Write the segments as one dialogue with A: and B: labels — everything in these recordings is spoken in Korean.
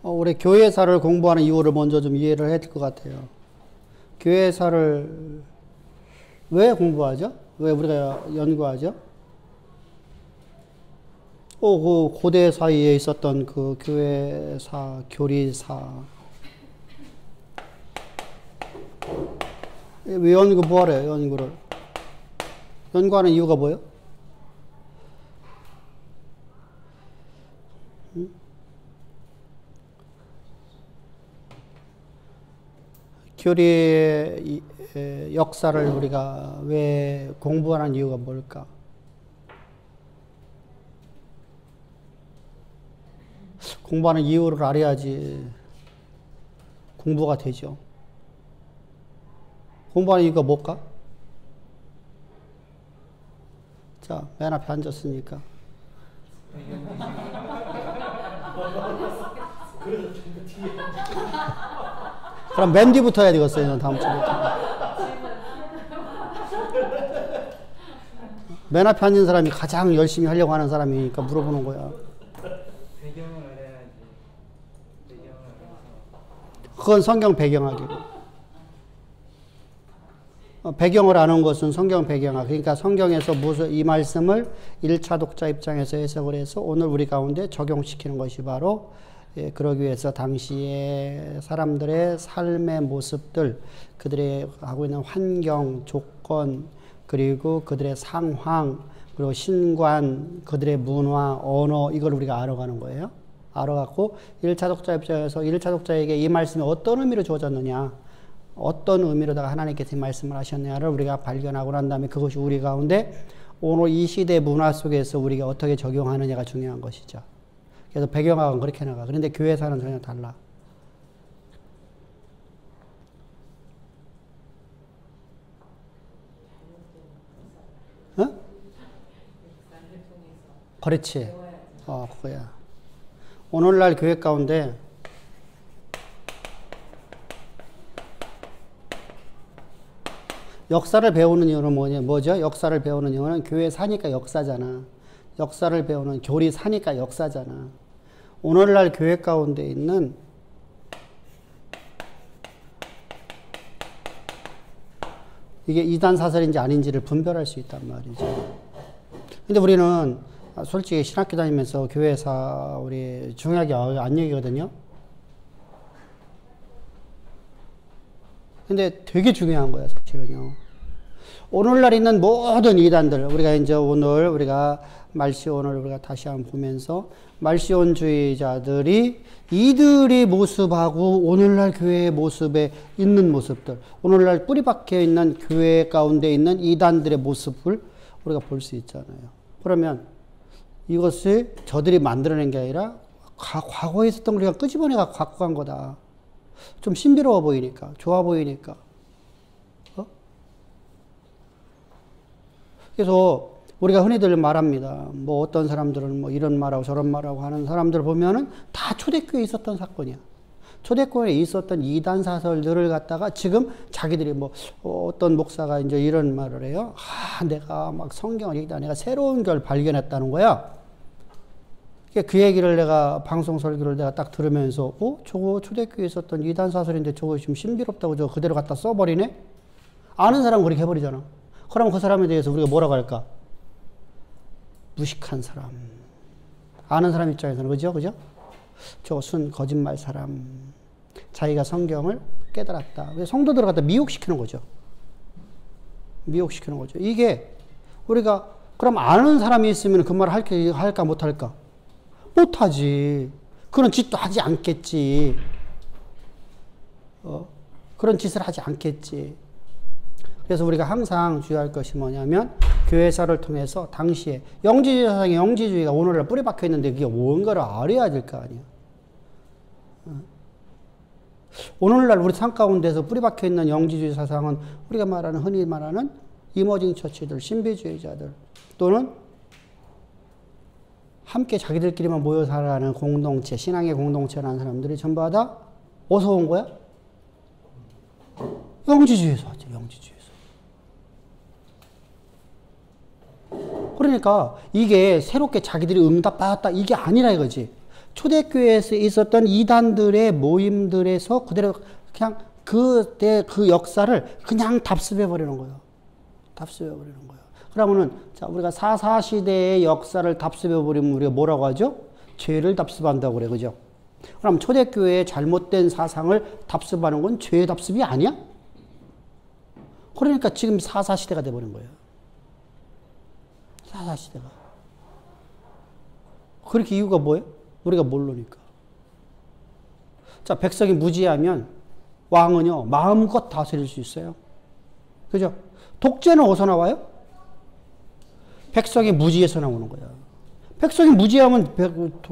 A: 우리 교회사를 공부하는 이유를 먼저 좀 이해를 해야 될 것 같아요. 교회사를 왜 공부하죠? 왜 우리가 연구하죠? 그 고대 사이에 있었던 그 교회사, 교리사. 왜 연구 뭐하래요, 연구를? 연구하는 이유가 뭐예요? 교리의 역사를 우리가 왜 공부하는 이유가 뭘까? 공부하는 이유를 알아야지 공부가 되죠. 공부하는 이유가 뭘까? 자, 맨 앞에 앉았으니까. 그럼 맨 뒤부터 해야 되겠어요, 다음 주부터. 맨 앞에 앉은 사람이 가장 열심히 하려고 하는 사람이니까 물어보는 거야.
B: 배경을 알아야지. 배경을 알아서.
A: 그건 성경 배경학이고. 배경을 아는 것은 성경 배경학. 그러니까 성경에서 무슨 이 말씀을 1차 독자 입장에서 해석을 해서 오늘 우리 가운데 적용시키는 것이 바로 그러기 위해서 당시에 사람들의 삶의 모습들, 그들의 하고 있는 환경, 조건, 그리고 그들의 상황, 그리고 신관, 그들의 문화, 언어, 이걸 우리가 알아가는 거예요. 알아갖고 1차 독자 입장에서 1차 독자에게 이 말씀이 어떤 의미로 주어졌느냐, 어떤 의미로다가 하나님께서 이 말씀을 하셨느냐를 우리가 발견하고 난 다음에 그것이 우리 가운데 오늘 이 시대 문화 속에서 우리가 어떻게 적용하느냐가 중요한 것이죠. 그래서 배경학은 그렇게 나가. 그런데 교회사는 전혀 달라. 어? 그렇지. 그거야. 오늘날 교회 가운데 역사를 배우는 이유는 뭐죠? 역사를 배우는 이유는 교회 사니까 역사잖아. 역사를 배우는 교리 사니까 역사잖아. 오늘날 교회 가운데 있는 이게 이단 사설인지 아닌지를 분별할 수 있단 말이죠. 근데 우리는 솔직히 신학교 다니면서 교회사 우리 중요하게 안 여기거든요. 근데 되게 중요한 거야, 사실은요. 오늘날 있는 모든 이단들, 우리가 이제 우리가 말시온을 우리가 다시 한번 보면서 말시온주의자들이 이들의 모습하고 오늘날 교회의 모습에 있는 모습들, 오늘날 뿌리 박혀 있는 교회 가운데 있는 이단들의 모습을 우리가 볼 수 있잖아요. 그러면 이것을 저들이 만들어낸 게 아니라 과거에 있었던 걸 우리가 끄집어내 갖고 간 거다. 좀 신비로워 보이니까, 좋아 보이니까. 그래서 우리가 흔히들 말합니다. 뭐 어떤 사람들은 뭐 이런 말하고 저런 말하고 하는 사람들 보면은 다 초대교회에 있었던 사건이야. 초대교회에 있었던 이단 사설들을 갖다가 지금 자기들이 뭐 어떤 목사가 이제 이런 말을 해요. 내가 막 성경을 읽다 내가 새로운 걸 발견했다는 거야. 그 얘기를 내가 방송 설교를 내가 딱 들으면서 저거 초대교회에 있었던 이단 사설인데 저거 지금 신비롭다고 저거 그대로 갖다 써버리네? 아는 사람은 그렇게 해버리잖아. 그럼 그 사람에 대해서 우리가 뭐라고 할까? 무식한 사람. 아는 사람 입장에서는 그죠? 저 순 거짓말 사람. 자기가 성경을 깨달았다. 성도들을 갖다 미혹시키는 거죠. 미혹시키는 거죠. 이게 우리가 그럼 아는 사람이 있으면 그 말을 할까 못할까? 못하지. 그런 짓도 하지 않겠지. 그런 짓을 하지 않겠지. 그래서 우리가 항상 주의할 것이 뭐냐면 교회사를 통해서 당시에 영지주의 사상의 영지주의가 오늘날 뿌리 박혀 있는데 그게 뭔가를 알아야 될 거 아니야. 오늘날 우리 삶 가운데서 뿌리 박혀 있는 영지주의 사상은 우리가 흔히 말하는 이머징 처치들, 신비주의자들 또는 함께 자기들끼리만 모여 살아가는 공동체, 신앙의 공동체라는 사람들이 전부 다 어디서 온 거야? 영지주의에서 왔죠. 영지주의에서. 그러니까 이게 새롭게 자기들이 응답받았다 이게 아니라 이거지. 초대교회에서 있었던 이단들의 모임들에서 그대로 그냥 그때 그 역사를 그냥 답습해 버리는 거예요. 답습해 버리는 거예요. 그러면은 자, 우리가 사사 시대의 역사를 답습해 버리면 우리가 뭐라고 하죠? 죄를 답습한다고 그래. 그죠? 그럼 초대교회의 잘못된 사상을 답습하는 건 죄의 답습이 아니야? 그러니까 지금 사사 시대가 돼 버린 거예요. 사사 시대가. 그렇게 이유가 뭐예요? 우리가 모르니까. 자, 백성이 무지하면 왕은요, 마음껏 다스릴 수 있어요. 그죠? 독재는 어디서 나와요? 백성이 무지해서 나오는 거야. 백성이 무지하면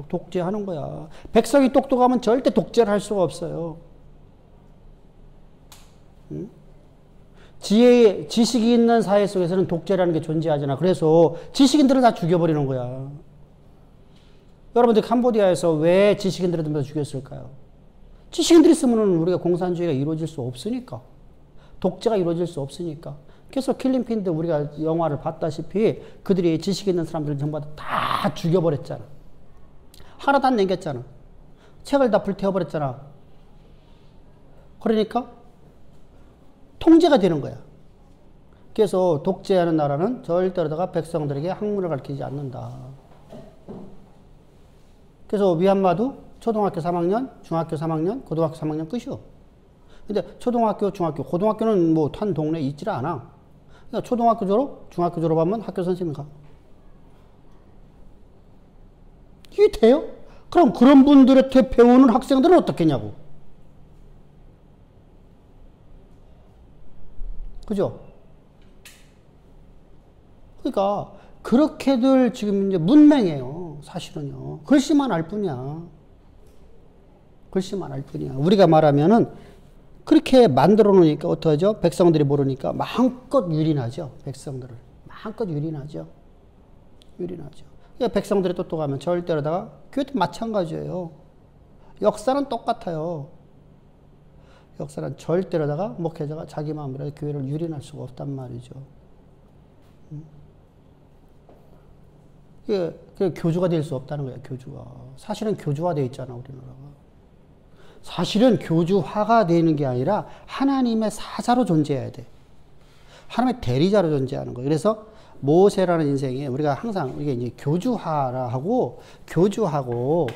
A: 독재하는 거야. 백성이 똑똑하면 절대 독재를 할 수가 없어요. 응? 지식이 있는 사회 속에서는 독재라는 게 존재하잖아. 그래서 지식인들을 다 죽여버리는 거야. 여러분들 캄보디아에서 왜 지식인들을 다 죽였을까요? 지식인들이 있으면 우리가 공산주의가 이루어질 수 없으니까. 독재가 이루어질 수 없으니까. 그래서 킬링핀들 우리가 영화를 봤다시피 그들이 지식 있는 사람들을 전부 다 죽여버렸잖아. 하나도 안 남겼잖아. 책을 다 불태워버렸잖아. 그러니까 통제가 되는 거야. 그래서 독재하는 나라는 절대로다가 백성들에게 학문을 가르치지 않는다. 그래서 미얀마도 초등학교 3학년, 중학교 3학년, 고등학교 3학년 끝이요. 근데 초등학교, 중학교, 고등학교는 뭐 한 동네에 있질 않아. 그러니까 초등학교 졸업, 중학교 졸업하면 학교 선생님 가. 이게 돼요? 그럼 그런 분들한테 배우는 학생들은 어떻겠냐고. 그죠? 그러니까 그렇게들 지금 이제 문맹해요. 사실은요. 글씨만 알 뿐이야. 글씨만 알 뿐이야. 우리가 말하면은 그렇게 만들어 놓으니까 어떡하죠? 백성들이 모르니까 마음껏 유린하죠. 백성들을. 마음껏 유린하죠. 유린하죠. 그러니까 백성들이 똑똑하면 절대로다가 교회도 마찬가지예요. 역사는 똑같아요. 역사는 절대로다가 목회자가 자기 마음대로 교회를 유린할 수가 없단 말이죠. 이게 교주가 될 수 없다는 거예요. 교주가. 사실은 교주화되어 있잖아, 우리나라가. 사실은 교주화가 되는 게 아니라 하나님의 사자로 존재해야 돼. 하나님의 대리자로 존재하는 거예요. 그래서 모세라는 인생에 우리가 항상 이게 이제 교주화라 하고 교주하고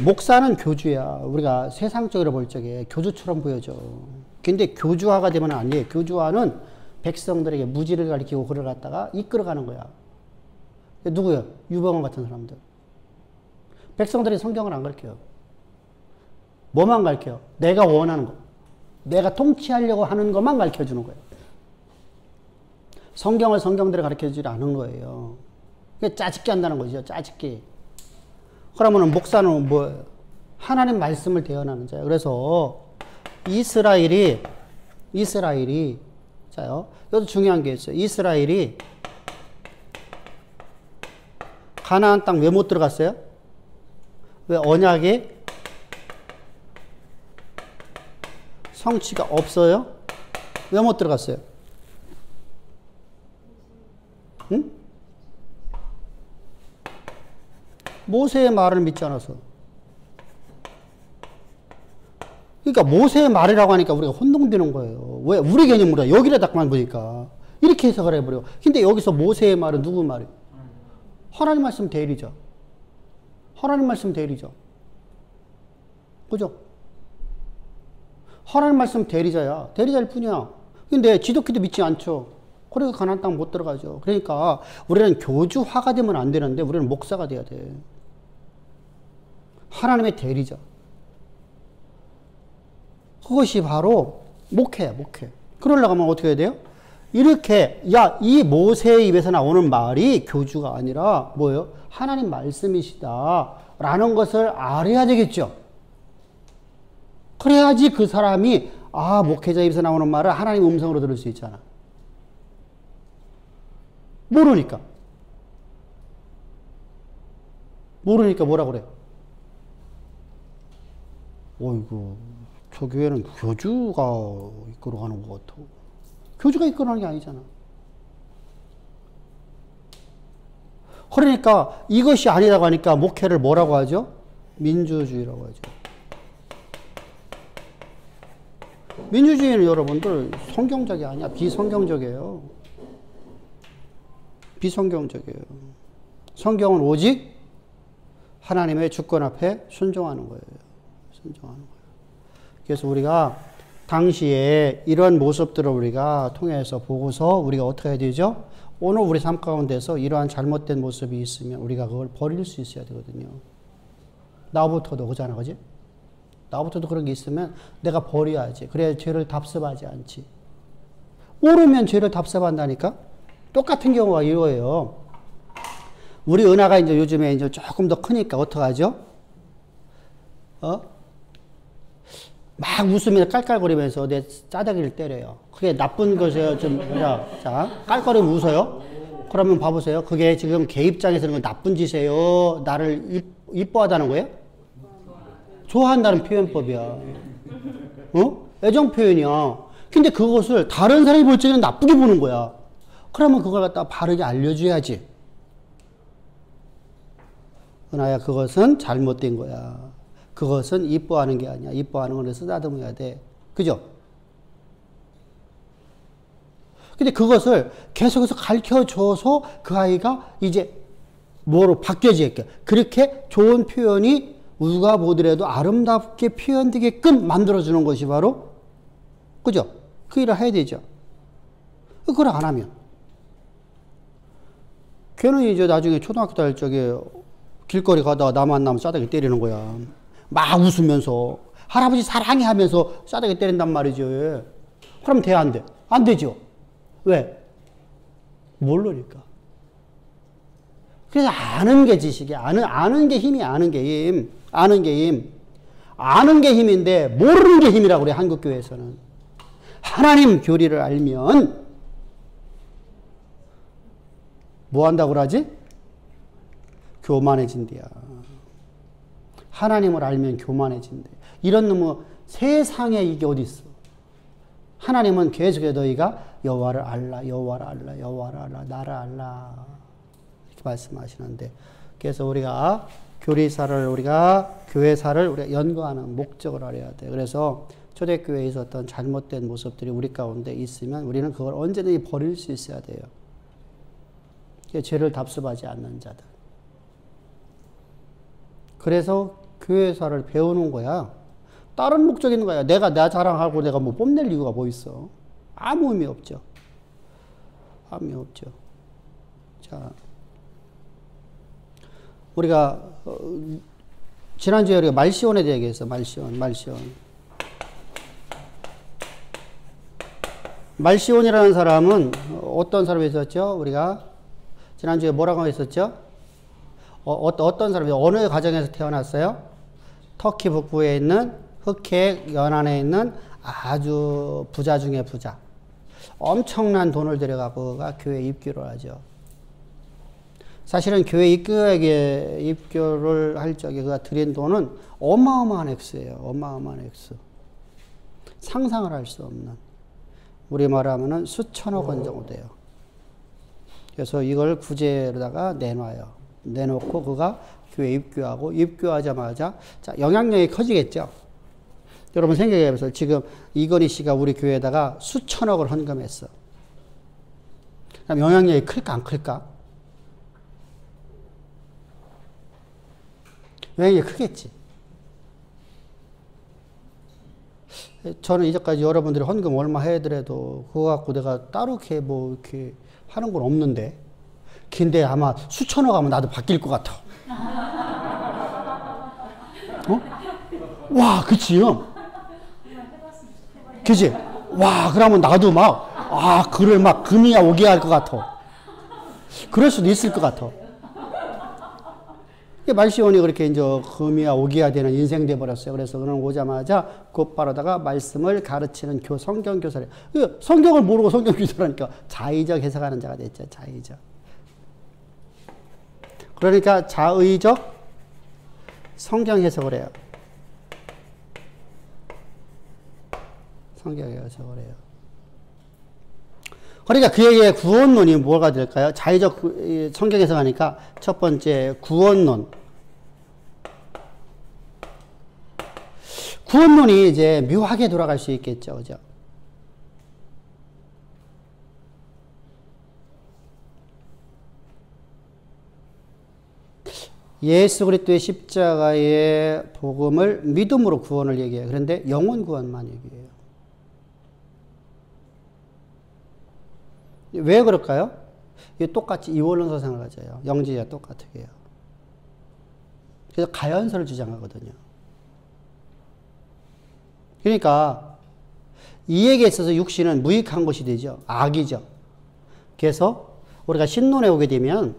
A: 목사는 교주야. 우리가 세상적으로 볼 적에 교주처럼 보여져. 근데 교주화가 되면 안 돼. 교주화는 백성들에게 무지를 가리키고 그를 갖다가 이끌어가는 거야. 누구요? 유병원 같은 사람들. 백성들이 성경을 안 가르쳐요. 뭐만 가르쳐요? 내가 원하는 거. 내가 통치하려고 하는 것만 가르쳐주는 거예요. 성경을 성경대로 가르쳐주지 않은 거예요. 그게 짜집기 한다는 거죠. 짜집기. 그러면 목사는 뭐 하나님 말씀을 대언하는 자예요. 그래서 이스라엘이 자요. 여기도 중요한 게 있어요. 이스라엘이 가나안 땅 왜 못 들어갔어요? 왜 언약에 성취가 없어요? 왜 못 들어갔어요? 응? 모세의 말을 믿지 않아서. 그러니까 모세의 말이라고 하니까 우리가 혼동되는 거예요. 왜? 우리 개념으로 여기에다만 보니까 이렇게 해석을 해버려. 근데 여기서 모세의 말은 누구 말이에요? 하나님 말씀 대리죠. 하나님 말씀 대리죠. 그죠? 하나님 말씀 대리자야. 대리자일 뿐이야. 근데 지독히도 믿지 않죠. 그래서 가나안 땅 못 들어가죠. 그러니까 우리는 교주화가 되면 안 되는데 우리는 목사가 돼야 돼. 하나님의 대리자. 그것이 바로 목회야, 목회. 그러려고 하면 어떻게 해야 돼요? 이렇게, 야, 이 모세의 입에서 나오는 말이 교주가 아니라 뭐예요? 하나님 말씀이시다. 라는 것을 알아야 되겠죠. 그래야지 그 사람이, 아, 목회자 입에서 나오는 말을 하나님 음성으로 들을 수 있잖아. 모르니까. 모르니까 뭐라 그래? 어이구, 저 교회는 교주가 이끌어가는 것 같아. 교주가 이끌어가는 게 아니잖아. 그러니까 이것이 아니라고 하니까 목회를 뭐라고 하죠? 민주주의라고 하죠. 민주주의는 여러분들 성경적이 아니야. 비성경적이에요. 비성경적이에요. 성경은 오직 하나님의 주권 앞에 순종하는 거예요. 순종하는 거예요. 그래서 우리가 당시에 이런 모습들을 우리가 통해서 보고서 우리가 어떻게 해야 되죠? 오늘 우리 삶 가운데서 이러한 잘못된 모습이 있으면 우리가 그걸 버릴 수 있어야 되거든요. 나부터도 그러잖아, 그지? 나부터도 그런 게 있으면 내가 버려야지. 그래야 죄를 답습하지 않지. 모르면 죄를 답습한다니까? 똑같은 경우가 이거예요. 우리 은하가 이제 요즘에 이제 조금 더 크니까 어떡하죠? 막 웃으면서 깔깔거리면서 내 짜다기를 때려요. 그게 나쁜 것이에요. 자, 깔깔거리면 웃어요. 그러면 봐보세요. 그게 지금 걔 입장에서는 나쁜 짓이에요. 나를 이뻐하다는 거예요? 좋아한다는 표현법이야. 애정 표현이야. 근데 그것을 다른 사람이 볼 적에는 나쁘게 보는 거야. 그러면 그걸 갖다가 바르게 알려줘야지. 은하야, 그것은 잘못된 거야. 그것은 이뻐하는 게 아니야. 이뻐하는 걸 쓰다듬어야 돼. 그죠? 근데 그것을 계속해서 가르쳐줘서 그 아이가 이제 뭐로 바뀌어지게. 그렇게 좋은 표현이 누가 보더라도 아름답게 표현되게끔 만들어주는 것이 바로, 그죠? 그 일을 해야 되죠. 그걸 안 하면. 걔는 이제 나중에 초등학교 다닐 적에 길거리 가다가 나 만나면 싸대기 때리는 거야. 막 웃으면서 할아버지 사랑해 하면서 싸대기 때린단 말이죠. 그럼 돼, 안 돼? 안 되죠. 왜? 모르니까. 그래서 아는 게 지식이야. 아는 게 힘이야. 아는 게 힘. 아는 게 힘. 아는 게 힘인데 모르는 게 힘이라고 그래, 한국교회에서는. 하나님 교리를 알면 뭐 한다고 그러지? 교만해진대야. 하나님을 알면 교만해진대. 이런 놈의 세상에 이게 어디 있어? 하나님은 계속해 너희가 여호와를 알라, 여호와를 알라, 여호와를 알라, 나를 알라 이렇게 말씀하시는데, 그래서 우리가 교리사를 우리가 교회사를 우리가 연구하는 목적을 알아야 돼. 그래서 초대교회에 있었던 잘못된 모습들이 우리 가운데 있으면 우리는 그걸 언제든지 버릴 수 있어야 돼요. 죄를 답습하지 않는 자들. 그래서 교회사를 배우는 거야. 다른 목적이 있는 거야. 내가 나 자랑하고 내가 뭐 뽐낼 이유가 뭐 있어. 아무 의미 없죠. 아무 의미 없죠. 자, 우리가 지난주에 우리가 말시온에 대해 얘기했어. 말시온. 말시온이라는 사람은 어떤 사람이 있었죠? 우리가 지난주에 뭐라고 했었죠? 어떤 사람이 어느 가정에서 태어났어요? 터키 북부에 있는 흑해 연안에 있는 아주 부자 중에 부자. 엄청난 돈을 들여가고 교회 입교를 하죠. 사실은 교회 입교를 할 적에 그가 드린 돈은 어마어마한 액수예요. 어마어마한 액수. 상상을 할 수 없는. 우리 말하면은 수천억 원 정도 돼요. 그래서 이걸 구제로다가 내놔요. 내놓고 그가 교회 입교하고, 입교하자마자 자, 영향력이 커지겠죠. 여러분 생각해보세요. 지금 이건희 씨가 우리 교회에다가 수천억을 헌금했어. 그럼 영향력이 클까 안 클까? 영향력이 크겠지. 저는 이제까지 여러분들이 헌금 얼마 해더라도 그거 갖고 내가 따로 이렇게 뭐 이렇게 하는 건 없는데, 근데 아마 수천억 하면 나도 바뀔 것 같아. 와, 그치요? 그치? 와, 그러면 나도 막, 글을 막 금이야 오게 할 것 같아. 그럴 수도 있을 것 같아. 말시온이 그렇게 이제 금이야 오기야 되는 인생 돼버렸어요. 그래서 그는 오자마자 곧바로다가 말씀을 가르치는 성경 교사를. 성경을 모르고 성경 교사라니까 자의적 해석하는 자가 됐죠. 자의적. 그러니까 자의적 성경 해석을 해요. 성경 해석을 해요. 그러니까 그에게 구원론이 뭐가 될까요? 자의적 성경에서 가니까 첫 번째 구원론. 구원론이 이제 묘하게 돌아갈 수 있겠죠. 그죠? 예수 그리스도의 십자가의 복음을 믿음으로 구원을 얘기해요. 그런데 영혼 구원만 얘기해요. 왜 그럴까요? 이게 똑같이 이원론 서상을 가져요. 영지가 똑같게 해요. 그래서 가연설을 주장하거든요. 그러니까 이에게 있어서 육신은 무익한 것이 되죠. 악이죠. 그래서 우리가 신론에 오게 되면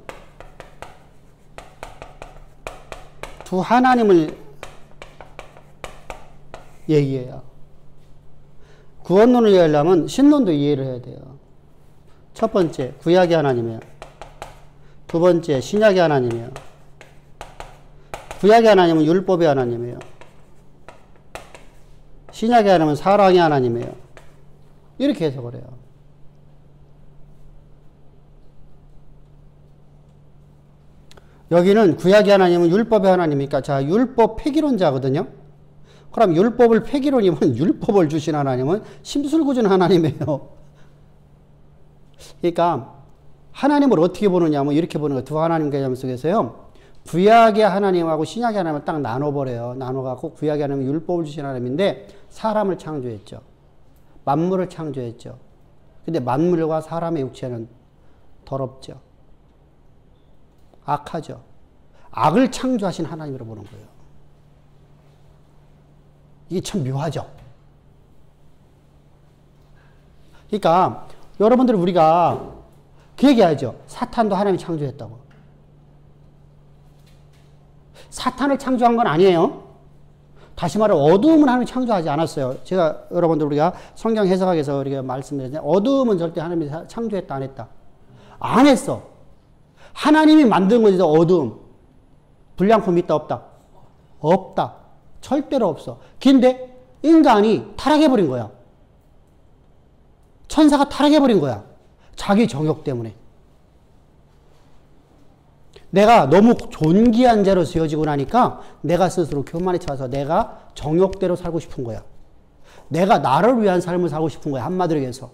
A: 두 하나님을 얘기해요. 구원론을 이해하려면 신론도 이해를 해야 돼요. 첫 번째, 구약의 하나님이에요. 두 번째, 신약의 하나님이에요. 구약의 하나님은 율법의 하나님이에요. 신약의 하나님은 사랑의 하나님이에요. 이렇게 해석을 해요. 여기는 구약의 하나님은 율법의 하나님이니까 자 율법 폐기론자거든요. 그럼 율법을 폐기론이면 율법을 주신 하나님은 심술궂은 하나님이에요. 그러니까 하나님을 어떻게 보느냐 뭐 이렇게 보는 거 두 하나님 개념 속에서요. 구약의 하나님하고 신약의 하나님을 딱 나눠버려요. 나눠갖고 구약의 하나님은 율법을 주신 하나님인데 사람을 창조했죠. 만물을 창조했죠. 근데 만물과 사람의 육체는 더럽죠. 악하죠. 악을 창조하신 하나님으로 보는 거예요. 이게 참 묘하죠. 그러니까 여러분들 우리가 그 얘기하죠. 사탄도 하나님이 창조했다고. 사탄을 창조한 건 아니에요. 다시 말해 어두움은 하나님이 창조하지 않았어요. 제가 여러분들 우리가 성경 해석하기 위해서 우리가 말씀드렸는데 어두움은 절대 하나님이 창조했다 안 했다. 안 했어. 하나님이 만든 거지 어두움. 불량품 있다 없다? 없다. 절대로 없어. 근데 인간이 타락해버린 거야. 천사가 타락해버린 거야. 자기 정욕 때문에. 내가 너무 존귀한 자로 지어지고 나니까 내가 스스로 교만에 차서 내가 정욕대로 살고 싶은 거야. 내가 나를 위한 삶을 살고 싶은 거야. 한마디로 해서.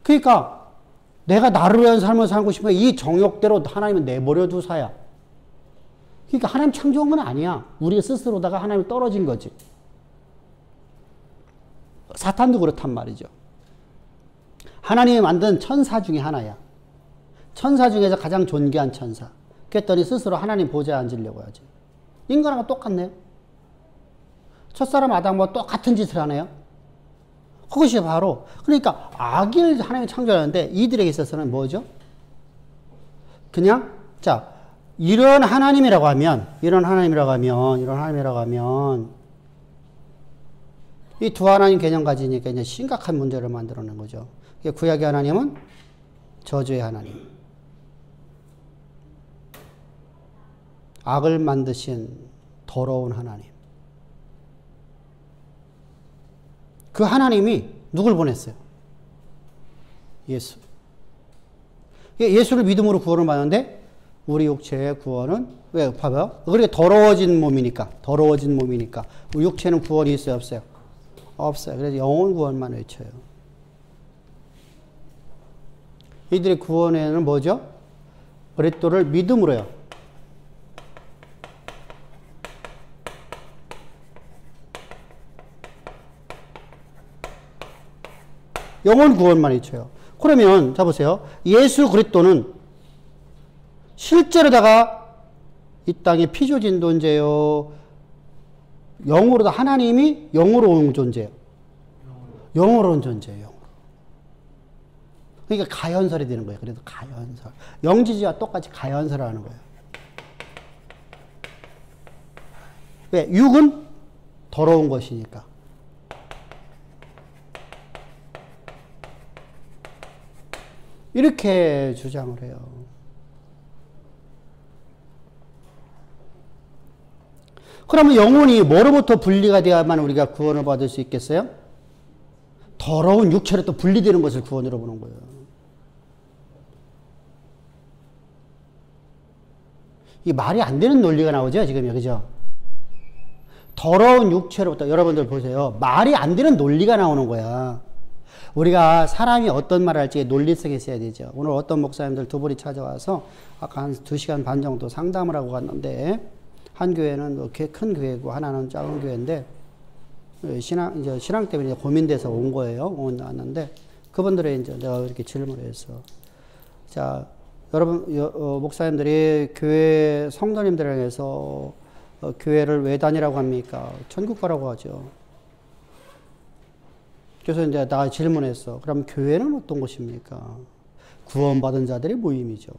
A: 그러니까 내가 나를 위한 삶을 살고 싶으면 이 정욕대로 하나님은 내버려 두사야. 그러니까 하나님 창조한 건 아니야. 우리 스스로다가 하나님이 떨어진 거지. 사탄도 그렇단 말이죠. 하나님이 만든 천사 중에 하나야. 천사 중에서 가장 존귀한 천사. 그랬더니 스스로 하나님 보좌에 앉으려고 하지. 인간하고 똑같네요. 첫사람 아담과 똑같은 짓을 하네요. 그것이 바로 그러니까 악을 하나님이 창조하는데 이들에게 있어서는 뭐죠? 그냥 자 이런 하나님이라고 하면 이 두 하나님 개념 가지니까 이제 심각한 문제를 만들어낸 거죠. 구약의 하나님은 저주의 하나님. 악을 만드신 더러운 하나님. 그 하나님이 누굴 보냈어요? 예수. 예수를 믿음으로 구원을 받는데 우리 육체의 구원은 왜? 봐봐요. 그렇게 더러워진 몸이니까. 우리 육체는 구원이 있어요? 없어요? 없어요. 그래서 영혼 구원만 외쳐요. 이들의 구원에는 뭐죠? 그리스도를 믿음으로요. 영혼 구원만 외쳐요. 그러면 자 보세요. 예수 그리스도는 실제로다가 이 땅에 피조진 존재요. 영으로도 하나님이 영으로 온 존재예요. 영으로 온 존재예요. 그러니까 가연설이 되는 거예요. 그래도 가연설. 영지지와 똑같이 가연설을 하는 거예요. 왜? 육은 더러운 것이니까. 이렇게 주장을 해요. 그러면 영혼이 뭐로부터 분리가 되어야만 우리가 구원을 받을 수 있겠어요? 더러운 육체로 또 분리되는 것을 구원으로 보는 거예요. 이 말이 안 되는 논리가 나오죠, 지금 여기죠. 더러운 육체로부터, 여러분들 보세요. 말이 안 되는 논리가 나오는 거야. 우리가 사람이 어떤 말을 할지 논리성이 있어야 되죠. 오늘 어떤 목사님들 두 분이 찾아와서 아까 한 2시간 반 정도 상담을 하고 갔는데, 한 교회는 이렇게 큰 교회고 하나는 작은 교회인데, 이제 신앙 때문에 고민돼서 온 거예요. 왔는데, 그분들의 이제 내가 이렇게 질문을 했어. 자, 여러분, 목사님들이 교회 성도님들을 향해서 교회를 왜 다니라고 합니까? 천국 가라고 하죠. 그래서 이제 나 질문했어. 그럼 교회는 어떤 곳입니까? 구원받은 자들의 모임이죠.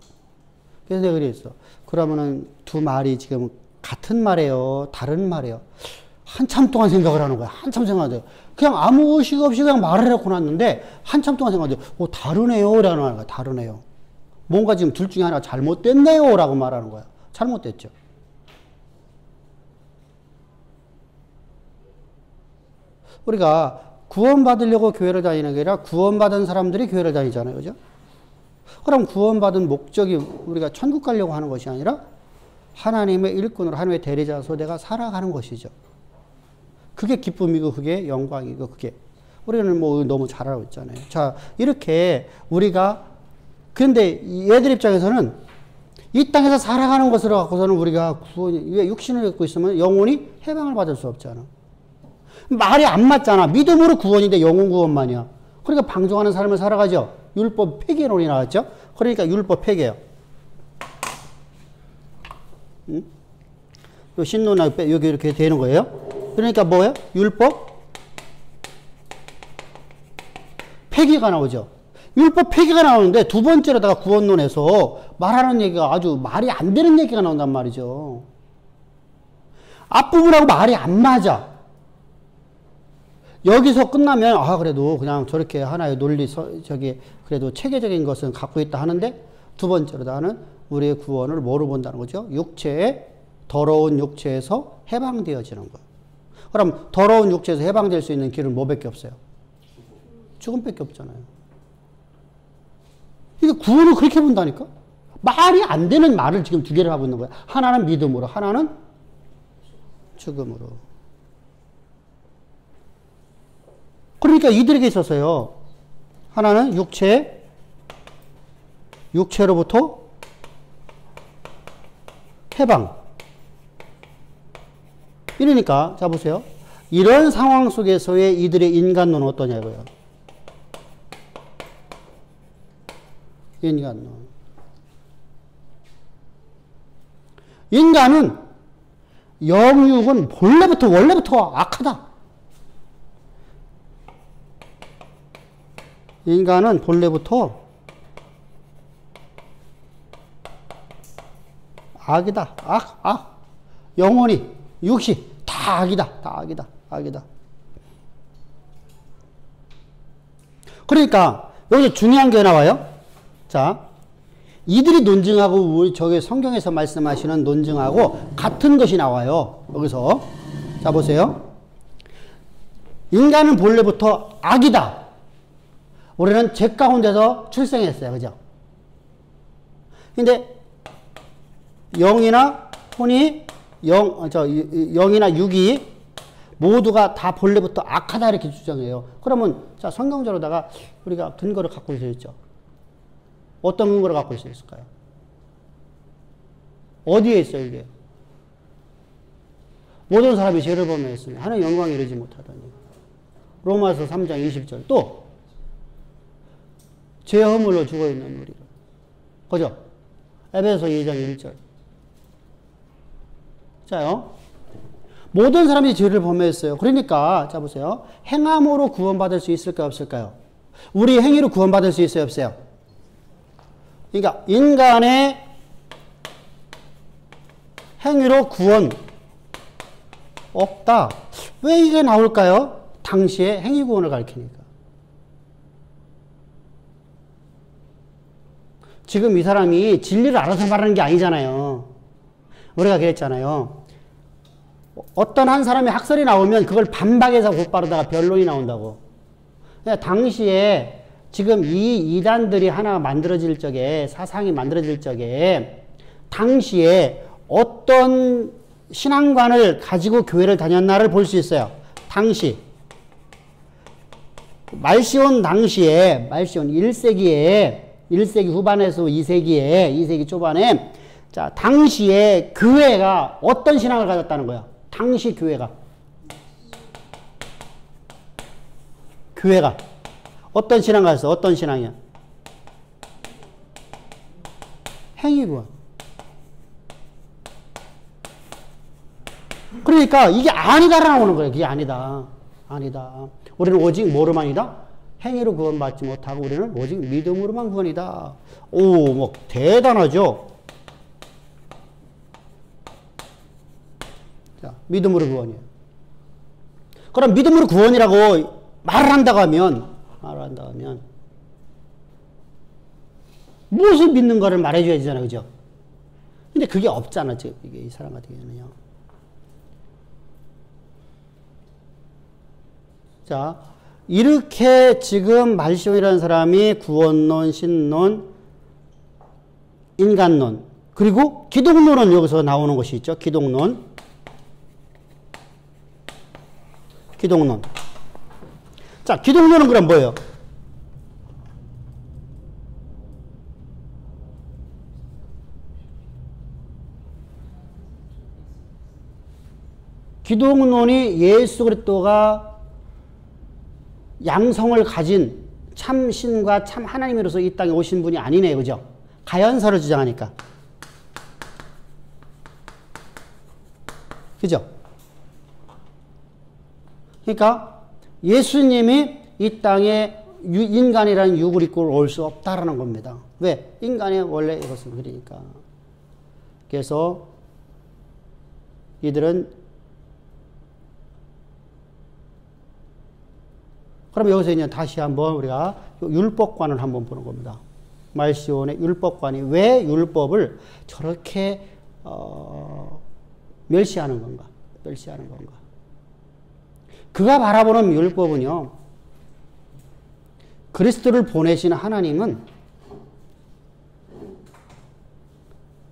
A: 그래서 내가 그랬어. 그러면은 두 말이 지금 같은 말이에요? 다른 말이에요? 한참 동안 생각을 하는 거야. 한참 생각하는데. 그냥 아무 의식 없이 그냥 말을 해놓고 났는데, 한참 동안 생각하는데, 다르네요. 라는 거야. 다르네요. 뭔가 지금 둘 중에 하나 잘못됐네요. 라고 말하는 거야. 잘못됐죠. 우리가 구원받으려고 교회를 다니는 게 아니라 구원받은 사람들이 교회를 다니잖아요. 그죠? 그럼 구원받은 목적이 우리가 천국 가려고 하는 것이 아니라 하나님의 일꾼으로 하나님의 대리자로서 내가 살아가는 것이죠. 그게 기쁨이고 그게 영광이고 그게 우리는 뭐 너무 잘 알고 있잖아요. 자, 이렇게 우리가 그런데 얘들 입장에서는 이 땅에서 살아가는 것으로 갖고서는 우리가 구원, 육신을 갖고 있으면 영혼이 해방을 받을 수 없잖아. 말이 안 맞잖아. 믿음으로 구원인데 영혼 구원만이야. 그러니까 방종하는 삶을 살아가죠. 율법 폐기론이 나왔죠. 그러니까 율법 폐기예요. 응? 요 신론이 여기 이렇게 되는 거예요. 그러니까 뭐예요? 율법 폐기가 나오죠. 율법 폐기가 나오는데 두 번째로다가 구원론에서 말하는 얘기가 아주 말이 안 되는 얘기가 나온단 말이죠. 앞부분하고 말이 안 맞아. 여기서 끝나면 그래도 그냥 저렇게 하나의 논리 그래도 체계적인 것은 갖고 있다 하는데 두 번째로다는 우리의 구원을 뭐로 본다는 거죠? 더러운 육체에서 해방되어지는 거. 그럼 더러운 육체에서 해방될 수 있는 길은 뭐밖에 없어요? 죽음밖에 없잖아요. 이게 구원을 그렇게 본다니까? 말이 안 되는 말을 지금 두 개를 하고 있는 거야. 하나는 믿음으로, 하나는 죽음으로. 그러니까 이들에게 있어서요. 하나는 육체로부터 해방. 이러니까 자 보세요. 이런 상황 속에서의 이들의 인간론은 어떠냐고요. 인간론. 인간은 영육은 원래부터 악하다. 인간은 본래부터 악이다. 악. 영혼이, 육시, 다 악이다. 그러니까, 여기서 중요한 게 나와요. 자, 이들이 논증하고, 저기 성경에서 말씀하시는 논증하고 같은 것이 나와요. 여기서. 자, 보세요. 인간은 본래부터 악이다. 우리는 죄 가운데서 출생했어요. 그죠? 근데 영이나 혼이 영이나 육이 모두가 다 본래부터 악하다 이렇게 주장해요. 그러면 자 성경적으로다가 우리가 근거를 갖고 있어야죠. 어떤 근거를 갖고 있을까요? 어디에 있어요 이게? 모든 사람이 죄를 범했으니 하나님 영광에 이르지 못하다니. 로마서 3장 20절 또 죄 허물로 죽어있는 우리를. 그죠? 에베소 2장 1절. 자요. 모든 사람이 죄를 범했어요. 그러니까, 자 보세요. 행함으로 구원받을 수 있을까요? 없을까요? 우리 행위로 구원받을 수 있어요? 없어요? 그러니까, 인간의 행위로 구원 없다. 왜 이게 나올까요? 당시에 행위 구원을 가리키니까. 지금 이 사람이 진리를 알아서 말하는 게 아니잖아요. 우리가 그랬잖아요. 어떤 한 사람의 학설이 나오면 그걸 반박해서 곧바로다가 변론이 나온다고. 그러니까 당시에 지금 이 이단들이 하나 만들어질 적에, 사상이 만들어질 적에, 당시에 어떤 신앙관을 가지고 교회를 다녔나를 볼 수 있어요. 당시. 말시온 당시에, 말시온 1세기 후반에서 2세기 초반에, 자, 당시에 교회가 어떤 신앙을 가졌다는 거야. 당시 교회가 어떤 신앙 가졌어? 어떤 신앙이야? 행위구원. 그러니까 이게 아니다라고 나오는 거예요. 그게 아니다. 우리는 오직 뭐로만이다? 행위로 구원받지 못하고 우리는 오직 믿음으로만 구원이다. 오, 뭐 대단하죠? 자, 믿음으로 구원이에요. 그럼 믿음으로 구원이라고 말을 한다고 하면 무엇을 믿는가를 말해줘야 되잖아요. 그죠? 근데 그게 없잖아. 지금 이게 이 사람 같은 경우는요. 자, 이렇게 지금 말시온이라는 사람이 구원론, 신론, 인간론, 그리고 기독론은 여기서 나오는 것이 있죠. 기독론. 자, 기독론은 그럼 뭐예요? 기독론이 예수 그리스도가 양성을 가진 참 신과 참 하나님으로서 이 땅에 오신 분이 아니네. 그죠? 가연설을 주장하니까. 그죠? 그러니까 예수님이 이 땅에 인간이라는 육을 입고 올 수 없다라는 겁니다. 왜? 인간의 원래 이것은 그러니까. 그래서 이들은 그럼 여기서 이제 다시 한번 우리가 율법관을 한번 보는 겁니다. 말시온의 율법관이 왜 율법을 저렇게 멸시하는 건가? 그가 바라보는 율법은요, 그리스도를 보내신 하나님은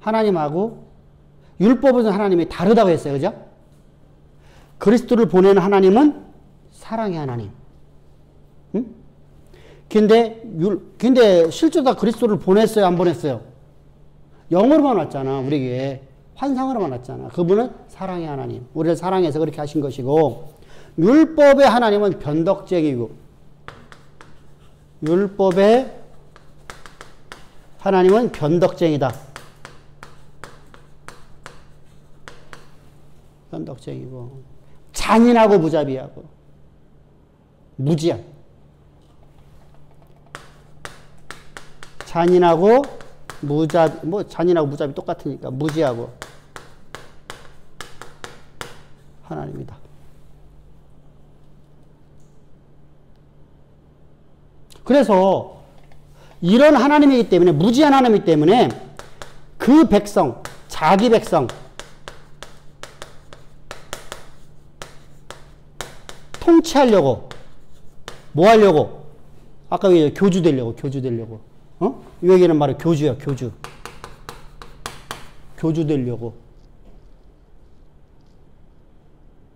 A: 하나님하고 율법은 하나님이 다르다고 했어요. 그죠? 그리스도를 보내는 하나님은 사랑의 하나님. 응? 근데 실제로 다 그리스도를 보냈어요? 안 보냈어요? 영으로만 왔잖아. 우리에게. 환상으로만 왔잖아. 그분은 사랑의 하나님. 우리를 사랑해서 그렇게 하신 것이고, 율법의 하나님은 변덕쟁이고, 율법의 하나님은 변덕쟁이다. 변덕쟁이고, 잔인하고 무자비하고, 무지한. 잔인하고 무자비, 뭐 잔인하고 무자비 똑같으니까 무지하고 하나님이다. 그래서 이런 하나님이기 때문에, 무지한 하나님이기 때문에 그 백성, 자기 백성, 통치하려고, 뭐 하려고? 아까 교주 되려고. 이 얘기는 바로 교주야, 교주. 교주 되려고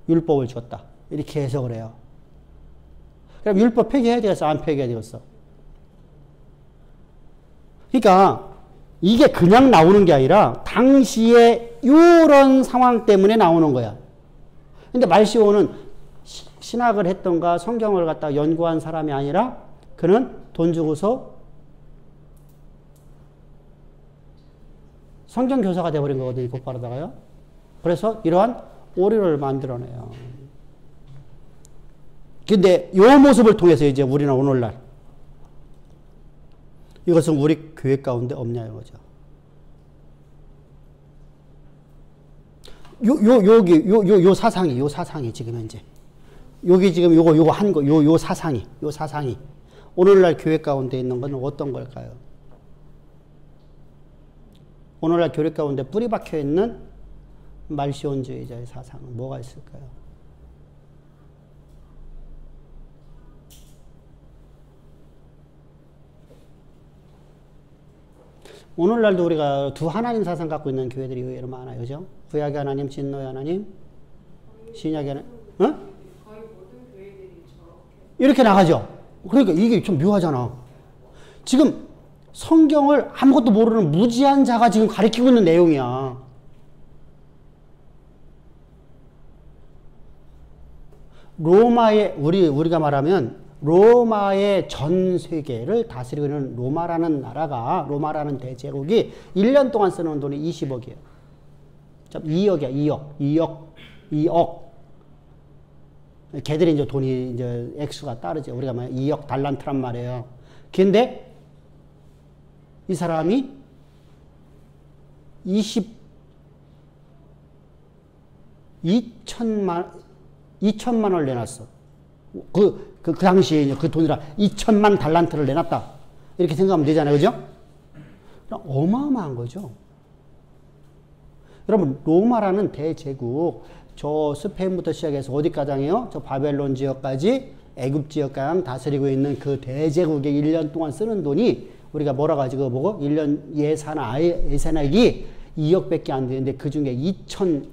A: 율법을 줬다. 이렇게 해석을 해요. 그럼 율법 폐기해야 되겠어? 안 폐기해야 되겠어? 그러니까 이게 그냥 나오는 게 아니라 당시에 이런 상황 때문에 나오는 거야. 근데 말시온은 신학을 했던가 성경을 갖다가 연구한 사람이 아니라 그는 돈 주고서 성경 교사가 돼버린 거거든요. 곧바로다가요. 그래서 이러한 오류를 만들어내요. 근데 이 모습을 통해서 이제 우리는 오늘날 이것은 우리 교회 가운데 없냐 이거죠. 요 사상이 지금 현재. 여기 지금 요거 한 거, 요 사상이 오늘날 교회 가운데 있는 건 어떤 걸까요? 오늘날 교회 가운데 뿌리 박혀 있는 말시온주의자의 사상은 뭐가 있을까요? 오늘날도 우리가 두 하나님 사상 갖고 있는 교회들이 의외로 많아요. 그죠? 구약의 하나님, 진노의 하나님, 신약의 하나님, 어?
C: 거의 모든 교회들이 저렇게.
A: 이렇게 나가죠. 그러니까 이게 좀 묘하잖아. 지금 성경을 아무것도 모르는 무지한 자가 지금 가르치고 있는 내용이야. 로마의, 우리가 말하면 로마의 전 세계를 다스리고 있는 로마라는 나라가, 로마라는 대제국이 1년 동안 쓰는 돈이 20억이에요. 2억이야, 2억. 걔들이 이제 돈이 이제 액수가 따르죠. 우리가 말 2억 달란트란 말이에요. 근데 이 사람이 2천만 원을 내놨어. 그 당시에 그 돈이라 2천만 달란트를 내놨다. 이렇게 생각하면 되잖아요. 그죠? 어마어마한 거죠. 여러분, 로마라는 대제국, 저 스페인부터 시작해서 어디까지요? 저 바벨론 지역까지, 애굽 지역까지 다스리고 있는 그 대제국에 1년 동안 쓰는 돈이 우리가 뭐라 가지고 보고 1년 예산액이 2억밖에 안 되는데 그 중에 2천을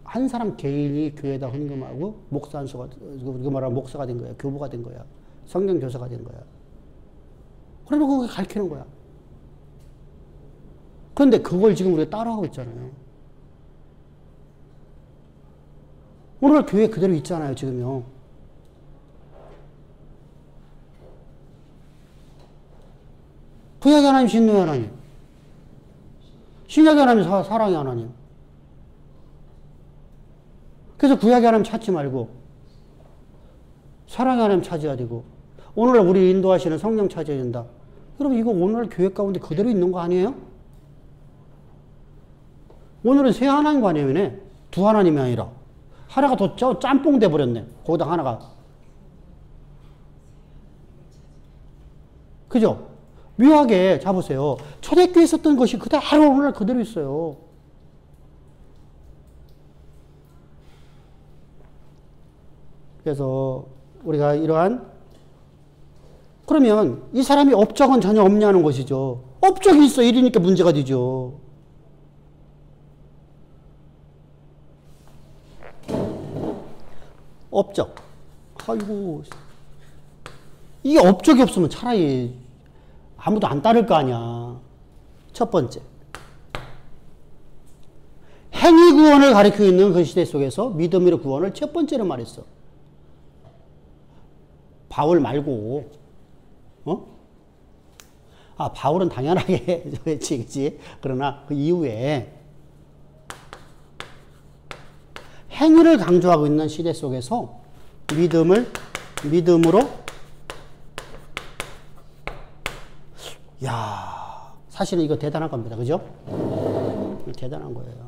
A: 한 사람 개인이 교회에다 헌금하고 목사 한 수가, 우리가 말하면 목사가 된 거야. 교부가 된 거야. 성경 교사가 된 거야. 그러면 그거 가르치는 거야. 그런데 그걸 지금 우리가 따라하고 있잖아요. 오늘 교회 그대로 있잖아요, 지금요. 구약의 하나님, 진노의 하나님. 신약의 하나님, 사랑의 하나님. 그래서 구약의 하나님 찾지 말고 사랑의 하나님 찾아야 되고, 오늘 우리 인도하시는 성령 찾아야 된다. 여러분, 이거 오늘 교회 가운데 그대로 있는 거 아니에요? 오늘은 세 하나님 관념이네. 두 하나님이 아니라 하나가 더 짬뽕 돼버렸네. 거기다 하나가. 그죠? 묘하게 잡으세요. 초대교회에 있었던 것이 그대로 오늘날 그대로 있어요. 그래서 우리가 이러한, 그러면 이 사람이 업적은 전혀 없냐는 것이죠. 업적이 있어. 이러니까 문제가 되죠. 업적. 아이고. 이게 업적이 없으면 차라리 아무도 안 따를 거 아니야. 첫 번째. 행위 구원을 가리키고 있는 그 시대 속에서 믿음으로 구원을 첫 번째로 말했어. 바울 말고, 바울은 당연하게, 그치. 그러나 그 이후에 행위를 강조하고 있는 시대 속에서 믿음으로, 사실은 이거 대단한 겁니다. 그죠? 대단한 거예요.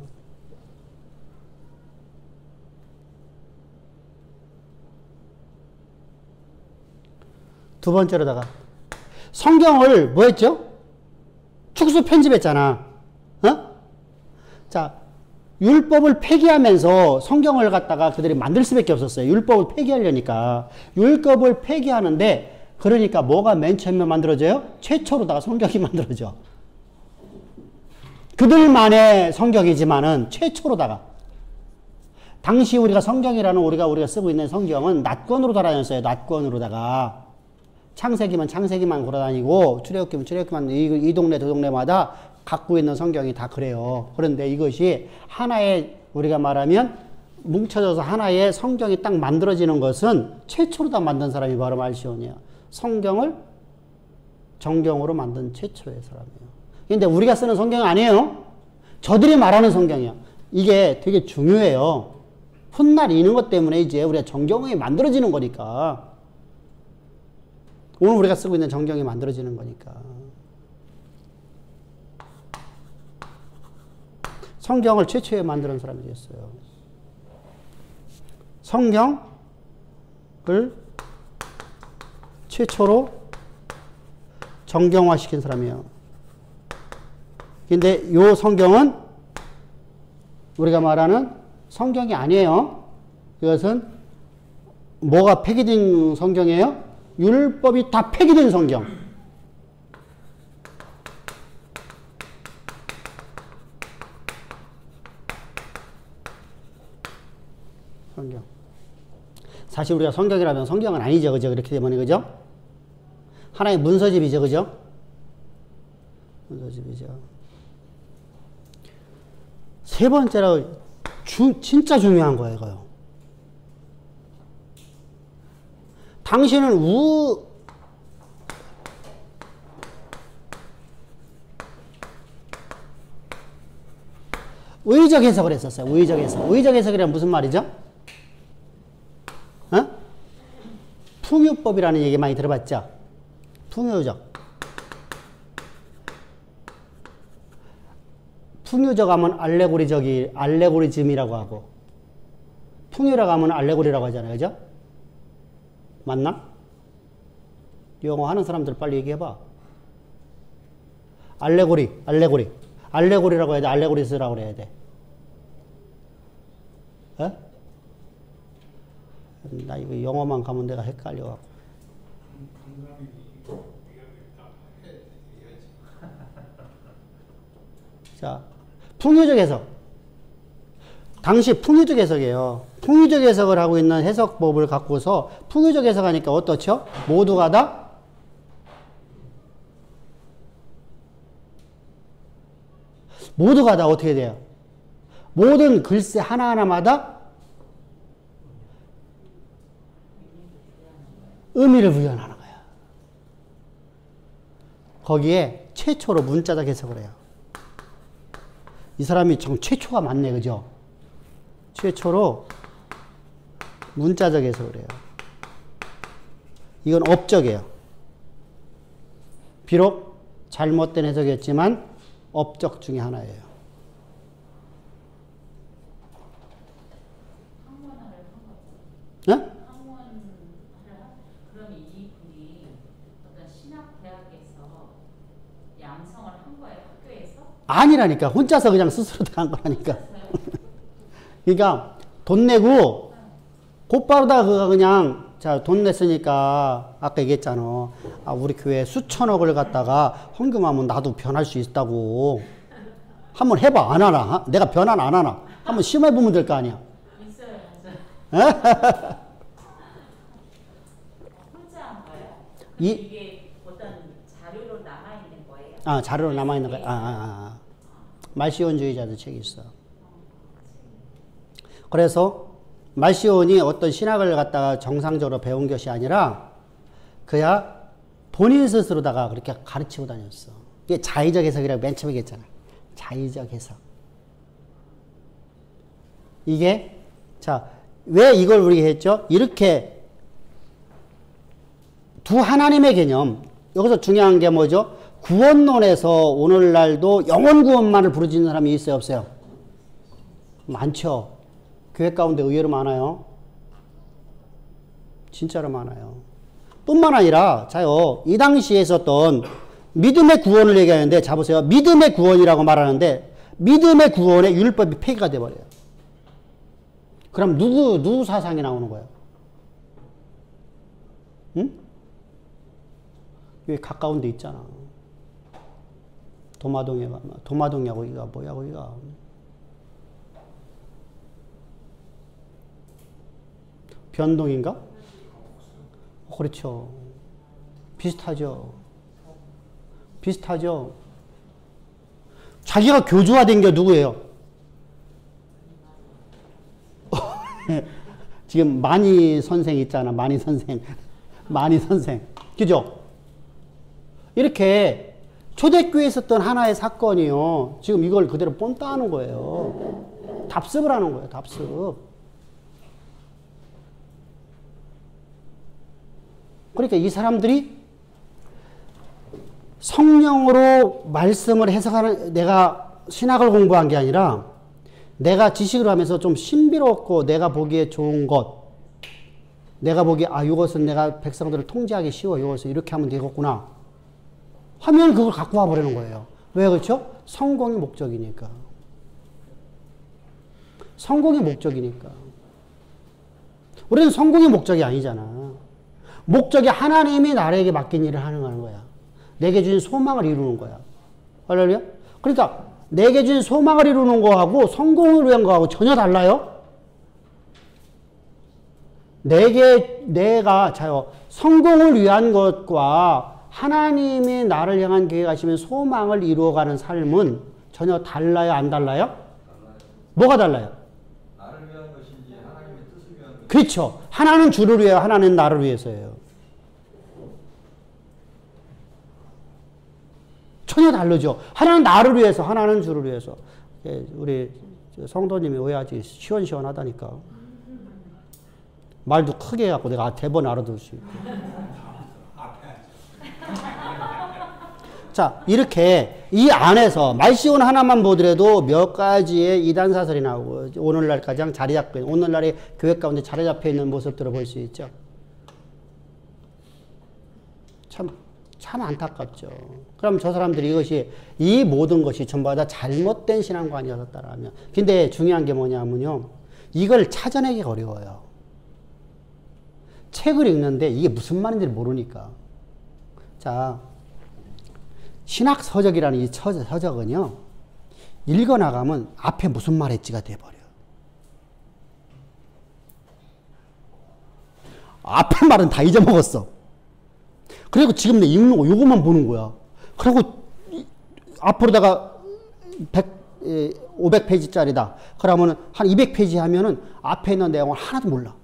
A: 두 번째로다가 성경을 뭐 했죠? 축소 편집했잖아. 자, 율법을 폐기하면서 성경을 갖다가 그들이 만들 수밖에 없었어요. 율법을 폐기하려니까. 율법을 폐기하는데, 그러니까 뭐가 맨 처음에 만들어져요? 최초로다가 성경이 만들어져. 그들만의 성경이지만은 최초로다가. 당시 우리가 성경이라는 우리가 쓰고 있는 성경은 낫권으로 돌아다녔어요. 낫권으로다가. 창세기만 걸어다니고, 출애굽기만 이 동네 저 동네마다 갖고 있는 성경이 다 그래요. 그런데 이것이 하나의, 우리가 말하면 뭉쳐져서 하나의 성경이 딱 만들어지는 것은 최초로 다 만든 사람이 바로 말시온이야. 성경을 정경으로 만든 최초의 사람이에요. 근데 우리가 쓰는 성경이 아니에요. 저들이 말하는 성경이야. 이게 되게 중요해요. 훗날 이는 것 때문에 이제 우리가 정경이 만들어지는 거니까. 오늘 우리가 쓰고 있는 정경이 만들어지는 거니까. 성경을 최초에 만드는 사람이 됐어요. 성경을 최초로 정경화시킨 사람이에요. 근데 이 성경은 우리가 말하는 성경이 아니에요. 이것은 뭐가 폐기된 성경이에요? 율법이 다 폐기된 성경. 사실 우리가 성경이라면 성경은 아니죠. 그죠? 그렇게 되면, 그죠? 하나의 문서집이죠. 그죠? 문서집이죠. 세 번째로, 진짜 중요한 거예요, 이거요. 당신은 의적 해석을 했었어요. 의적 해석. 의적 해석이란 무슨 말이죠? 어? 풍유법이라는 얘기 많이 들어봤죠? 풍유적. 풍유적 하면 알레고리즘이라고 하고, 풍유라고 하면 알레고리라고 하잖아요. 그죠? 맞나? 영어 하는 사람들 빨리 얘기해봐. 알레고리라고 해야 돼? 알레고리스라고 그래야 돼? 에? 나 이거 영어만 가면 내가 헷갈려갖고. 자, 풍유적 해석. 당시 풍유적 해석이에요. 풍유적 해석을 하고 있는 해석법을 갖고서 풍유적 해석하니까 어떻죠? 모두가 다 어떻게 돼요? 모든 글씨 하나하나마다 의미를 부여하는 거야. 거기에 최초로 문자적 해석을 해요. 이 사람이 참 최초가 맞네, 그죠? 최초로 문자적 해석을 해요. 이건 업적이에요. 비록 잘못된 해석이었지만 업적 중에 하나예요. 네?
D: 그럼 이분이 어떤 신학대학에서 양성을 한 거예요? 학교에서?
A: 아니라니까. 혼자서 그냥 스스로 한 거라니까. 그러니까 돈 내고 곧바로 다 그거 그냥 자, 돈 냈으니까 아까 얘기했잖아. 아, 우리 교회 수천억을 갖다가 헌금하면 나도 변할 수 있다고. 한번 해봐. 안 하나? 내가 변화 안 하나? 한번 시험해보면 될 거 아니야.
D: 있어요. 혼자 한 거예요? 이게 어떤 자료로 남아있는 거예요?
A: 아, 자료로 남아있는 거야. 말시온주의자들 책이 있어. 그래서 말시온이 어떤 신학을 갖다가 정상적으로 배운 것이 아니라 그야 본인 스스로다가 그렇게 가르치고 다녔어. 이게 자의적 해석이라고 맨 처음에 얘기했잖아. 자의적 해석. 이게 자, 왜 이걸 우리가 했죠? 이렇게 두 하나님의 개념. 여기서 중요한 게 뭐죠? 구원론에서 오늘날도 영원 구원만을 부르짖는 사람이 있어요, 없어요? 많죠. 교회 가운데 의외로 많아요. 진짜로 많아요. 뿐만 아니라 자요, 이 당시에 있었던 믿음의 구원을 얘기하는데, 자 보세요. 믿음의 구원이라고 말하는데 믿음의 구원의 율법이 폐기가 돼버려요. 그럼 누구 사상이 나오는 거예요? 응? 여기 가까운 데 있잖아. 도마동이하고 여기가 뭐야, 거기가. 변동인가? 그렇죠. 비슷하죠. 자기가 교주화된 게 누구예요? 지금 마니 선생 있잖아. 마니 선생. 그죠? 이렇게 초대교회에 있었던 하나의 사건이요. 지금 이걸 그대로 본따는 거예요. 답습을 하는 거예요. 답습. 그러니까 이 사람들이 성령으로 말씀을 해석하는, 내가 신학을 공부한 게 아니라 내가 지식을 하면서 좀 신비롭고 내가 보기에 좋은 것, 내가 보기에 이것은 내가 백성들을 통제하기 쉬워, 이것을 이렇게 하면 되겠구나 하면 그걸 갖고 와버리는 거예요. 왜 그렇죠? 성공이 목적이니까. 우리는 성공이 목적이 아니잖아. 목적이 하나님이 나에게 맡긴 일을 하는 거야. 내게 주신 소망을 이루는 거야. 할렐루야? 그러니까 내게 주신 소망을 이루는 거하고 성공을 위한 거하고 전혀 달라요. 내가 자요 성공을 위한 것과 하나님이 나를 향한 계획하시면 소망을 이루어가는 삶은 전혀 달라요, 안 달라요?
E: 달라요.
A: 뭐가 달라요?
E: 나를 위한 것인지 하나님의 뜻을 위한 것인지.
A: 그렇죠. 하나는 주를 위해, 하나는 나를 위해서예요. 전혀 다르죠. 하나는 나를 위해서, 하나는 주를 위해서. 우리 성도님이 오해하지 시원시원하다니까. 말도 크게 해갖고 내가 대본 알아들을 수 있고. 자, 이렇게 이 안에서 말시온 하나만 보더라도 몇 가지의 이단 사설이 나오고 오늘날 가장 자리 잡고 있는, 오늘날의 교회 가운데 자리 잡혀 있는 모습들을 볼 수 있죠. 참 안타깝죠. 그럼 저 사람들이 이 모든 것이 전부 다 잘못된 신앙관이었다라면. 근데 중요한 게 뭐냐면요. 이걸 찾아내기가 어려워요. 책을 읽는데 이게 무슨 말인지를 모르니까. 자, 신학서적이라는 이 서적은요. 읽어나가면 앞에 무슨 말 했지가 돼버려요. 앞에 말은 다 잊어먹었어. 그리고 지금 내 읽는 거 요것만 보는 거야. 그리고 앞으로다가 500페이지짜리다. 그러면은 한 200페이지 하면은 앞에 있는 내용을 하나도 몰라.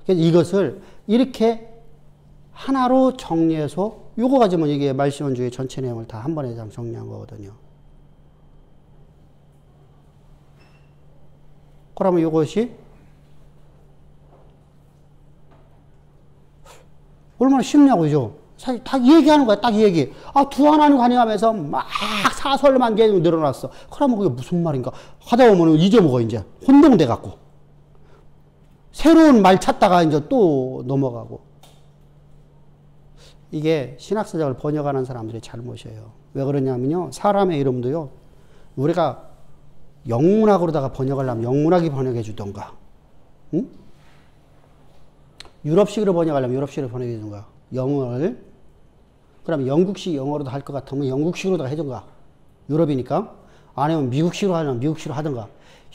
A: 그래서 이것을 이렇게 하나로 정리해서 요거 가지면 이게 말시온주의 전체 내용을 다 한 번에 정리한 거거든요. 그러면 이것이 얼마나 쉽냐고, 그죠? 사실 다 얘기하는 거야, 딱 얘기. 두 하나님 관여하면서 막 사설만 계속 늘어났어. 그러면 그게 무슨 말인가? 하다 보면 잊어먹어, 이제. 혼동돼 갖고. 새로운 말 찾다가 이제 또 넘어가고. 이게 신학서적을 번역하는 사람들의 잘못이에요. 왜 그러냐면요. 사람의 이름도요. 우리가 영문학으로다가 번역하려면 영문학이 번역해 주던가. 응? 유럽식으로 번역하려면 유럽식으로 번역해 주던가. 영어를. 그럼 영국식 영어로도 할 것 같으면 영국식으로다가 해준가. 유럽이니까. 아니면 미국식으로 하려면 미국식으로 하던가.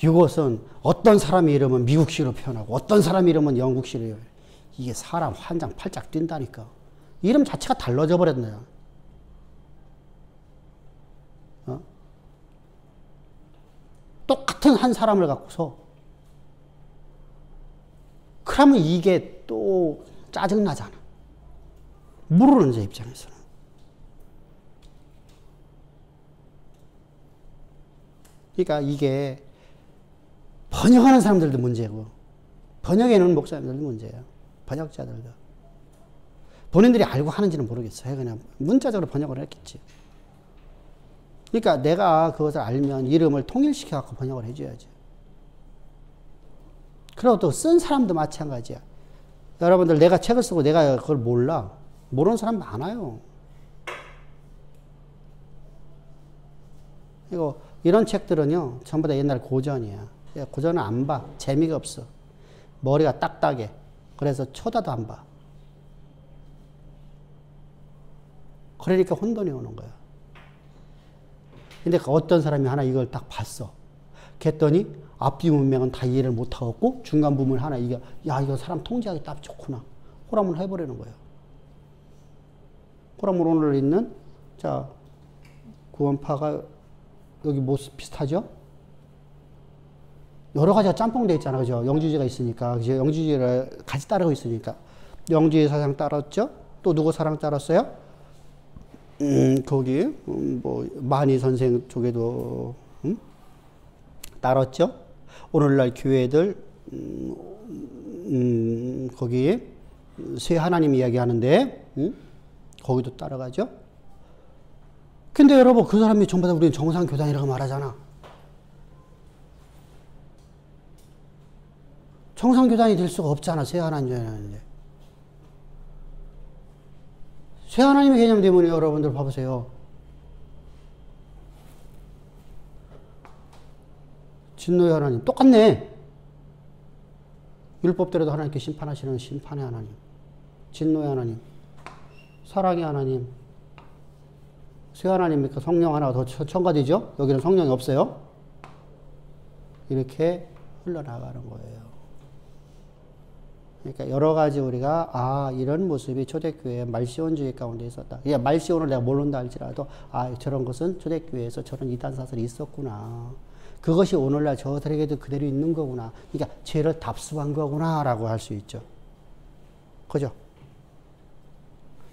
A: 이것은 어떤 사람 이름은 미국식으로 표현하고 어떤 사람 이름은 영국식으로. 이게 사람 환장 팔짝 뛴다니까. 이름 자체가 달라져 버렸네요. 똑같은 한 사람을 갖고서 그러면 이게 또 짜증나잖아. 모르는 자 입장에서는. 그러니까 이게 번역하는 사람들도 문제고 번역해놓은 목사님들도 문제예요. 번역자들도. 본인들이 알고 하는지는 모르겠어요. 그냥 문자적으로 번역을 했겠지. 그러니까 내가 그것을 알면 이름을 통일시켜 갖고 번역을 해줘야지. 그리고 또 쓴 사람도 마찬가지야. 여러분들 내가 책을 쓰고 내가 그걸 몰라. 모르는 사람 많아요. 이거 이런 책들은요. 전부 다 옛날 고전이야. 고전은 안 봐. 재미가 없어. 머리가 딱딱해. 그래서 쳐다도 안 봐. 그러니까 혼돈이 오는 거야. 근데 어떤 사람이 하나 이걸 딱 봤어. 그랬더니 앞뒤 문맥은 다 이해를 못하고 중간 부분 하나 이게 이거 사람 통제하기 딱 좋구나. 호람을 해버리는 거예요. 호람을 오늘 있는 자 구원파가 여기 뭐 비슷하죠? 여러 가지가 짬뽕돼 있잖아, 그죠? 영주제가 있으니까, 그죠? 영주제를 같이 따르고 있으니까 영주제 사상 따랐죠? 또 누구 사상 따랐어요? 거기 뭐 만희 선생 쪽에도 따랐죠. 오늘날 교회들 거기 새 하나님 이야기하는데 거기도 따라가죠. 근데 여러분 그 사람이 전부 다 우리는 정상교단이라고 말하잖아. 정상교단이 될 수가 없잖아. 새 하나님이라는데. 새 하나님의 개념 때문에 여러분들 봐보세요. 진노의 하나님 똑같네. 율법대로도 하나님께 심판하시는 심판의 하나님, 진노의 하나님, 사랑의 하나님. 새 하나님이니까 성령 하나가 더 첨가되죠. 여기는 성령이 없어요. 이렇게 흘러나가는 거예요. 그러니까 여러 가지 우리가 이런 모습이 초대교회의 말시온주의 가운데 있었다. 말시온을 내가 모른다 할지라도 저런 것은 초대교회에서 저런 이단 사설이 있었구나. 그것이 오늘날 저들에게도 그대로 있는 거구나. 그러니까 죄를 답습한 거구나 라고 할 수 있죠. 그죠?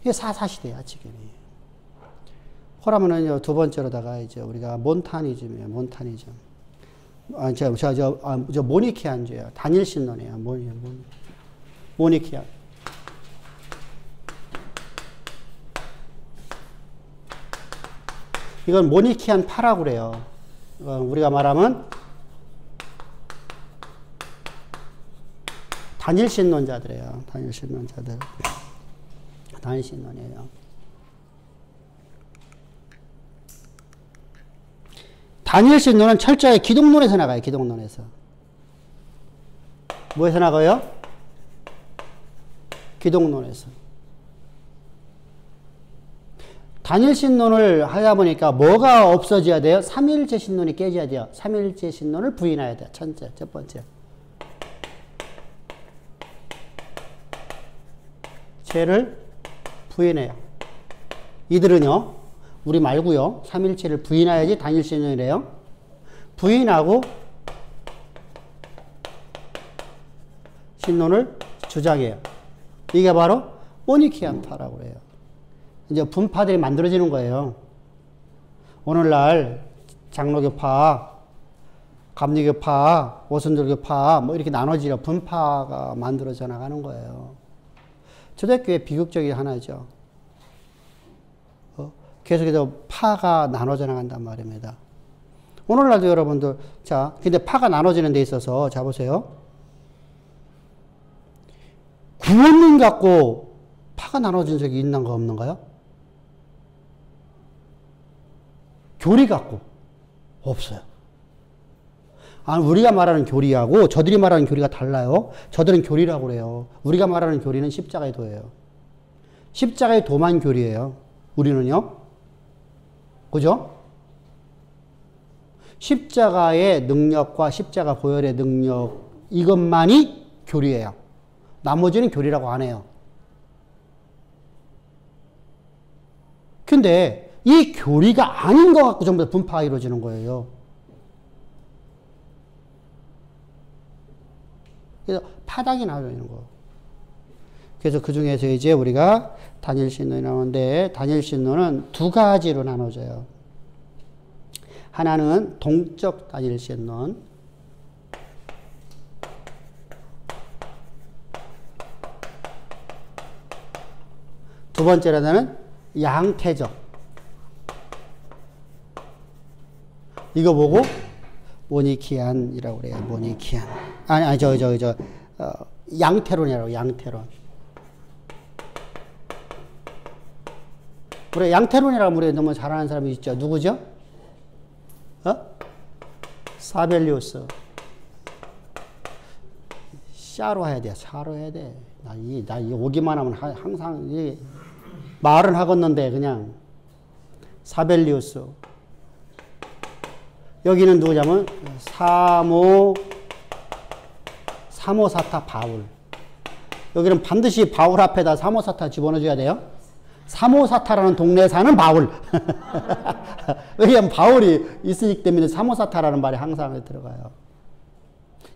A: 이게 사사시대야 지금이. 그러면은 두 번째로다가 이제 우리가 몬타니즘이에요. 몬타니즘. 저 모니케안주예요. 단일 신론이에요. 모니케안. 이건 모니케안 파라고 그래요. 우리가 말하면 단일 신론자들이에요. 단일 신론자들. 단일 신론이에요. 단일 신론은 철저하게 기독론에서 나가요. 기독론에서. 뭐에서 나가요? 기독론에서. 단일 신론을 하다 보니까 뭐가 없어져야 돼요? 삼일체 신론이 깨져야 돼요. 삼일체 신론을 부인해야 돼요. 첫 번째. 죄를 부인해요. 이들은요, 우리 말고요, 삼일체를 부인해야지 단일 신론이래요. 부인하고 신론을 주장해요. 이게 바로 모니케안파라고 그래요. 이제 분파들이 만들어지는 거예요. 오늘날 장로교파, 감리교파, 오순절교파 뭐 이렇게 나눠지려 분파가 만들어져 나가는 거예요. 초대교회 비극적인 하나죠. 계속해서 파가 나눠져 나간단 말입니다. 오늘날도 여러분들, 근데 파가 나눠지는 데 있어서, 보세요. 구원론 갖고 파가 나눠진 적이 있는가 없는가요? 교리 갖고 없어요. 우리가 말하는 교리하고 저들이 말하는 교리가 달라요. 저들은 교리라고 그래요. 우리가 말하는 교리는 십자가의 도예요. 십자가의 도만 교리예요. 우리는요. 그죠? 십자가의 능력과 십자가 보혈의 능력, 이것만이 교리예요. 나머지는 교리라고 안 해요. 근데 이 교리가 아닌 것 갖고 전부 다 분파가 이루어지는 거예요. 그래서 파당이 나오는 거예요. 그래서 그 중에서 이제 우리가 단일 신론이 나오는데, 단일 신론은 두 가지로 나눠져요. 하나는 동적 단일 신론, 두 번째로는 양태적. 이거 보고 모니키안이라고 그래요. 모니키안. 양태론이라고, 양태론. 우리 양태론이라고 우리 너무 잘 아는 사람이 있죠. 누구죠? 사벨리우스. 샤로 해야 돼. 샤로 해야 돼. 나 오기만 하면 항상 말은 하겠는데 그냥 사벨리우스. 여기는 누구냐면 사모사타 바울. 여기는 반드시 바울 앞에다 사모사타 집어넣어줘야 돼요. 사모사타라는 동네에 사는 바울. 왜냐하면 바울이 있으기 때문에 사모사타라는 말이 항상 들어가요.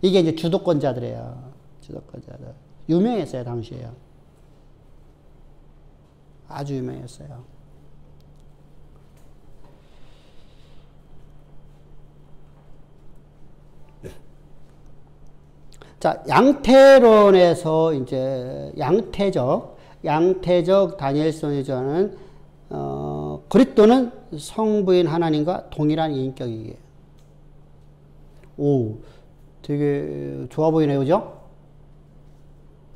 A: 이게 이제 주도권자들이에요. 주도권자들. 유명했어요, 당시에요. 아주 유명했어요. 자, 양태론에서 이제 양태적 다니엘서니저는 그리스도는 성부인 하나님과 동일한 인격이에요. 오, 되게 좋아 보이네요, 그죠?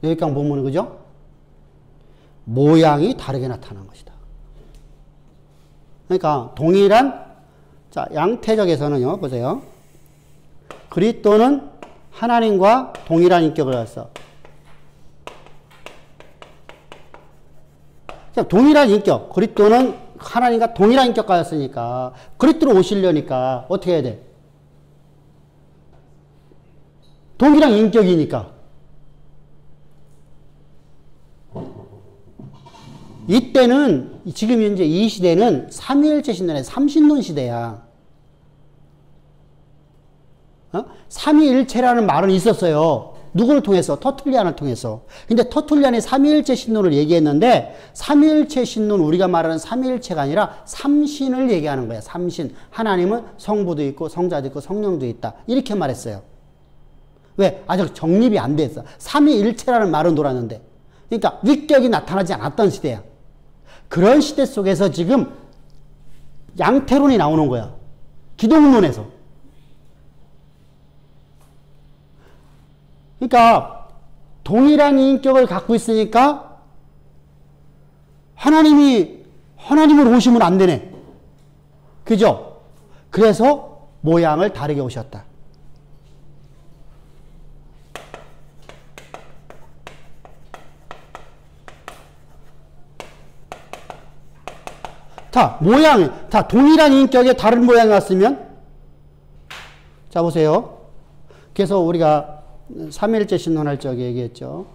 A: 여기까지 보면 그죠? 모양이 다르게 나타난 것이다. 그러니까 동일한, 자, 양태적에서는요, 보세요. 그리스도는 하나님과 동일한 인격을 갖았어. 동일한 인격, 그리스도는 하나님과 동일한 인격 가졌으니까 그리스도로 오시려니까 어떻게 해야 돼? 동일한 인격이니까. 이때는 지금 현재 이 시대는 삼위일체 신론의 삼신론 시대야. 삼위일체라는 말은 있었어요. 누구를 통해서? 터툴리안을 통해서. 근데 터툴리안이 삼위일체 신론을 얘기했는데 삼위일체 신론 우리가 말하는 삼위일체가 아니라 삼신을 얘기하는 거야. 삼신. 하나님은 성부도 있고 성자도 있고 성령도 있다. 이렇게 말했어요. 왜? 아직 정립이 안 됐어. 삼위일체라는 말은 돌았는데. 그러니까 위격이 나타나지 않았던 시대야. 그런 시대 속에서 지금 양태론이 나오는 거야. 기독론에서. 그러니까 동일한 인격을 갖고 있으니까 하나님으로 오시면 안 되네. 그죠? 그래서 모양을 다르게 오셨다. 자, 동일한 인격에 다른 모양이 왔으면, 자, 보세요. 그래서 우리가 삼위일체 신론할 적에 얘기했죠.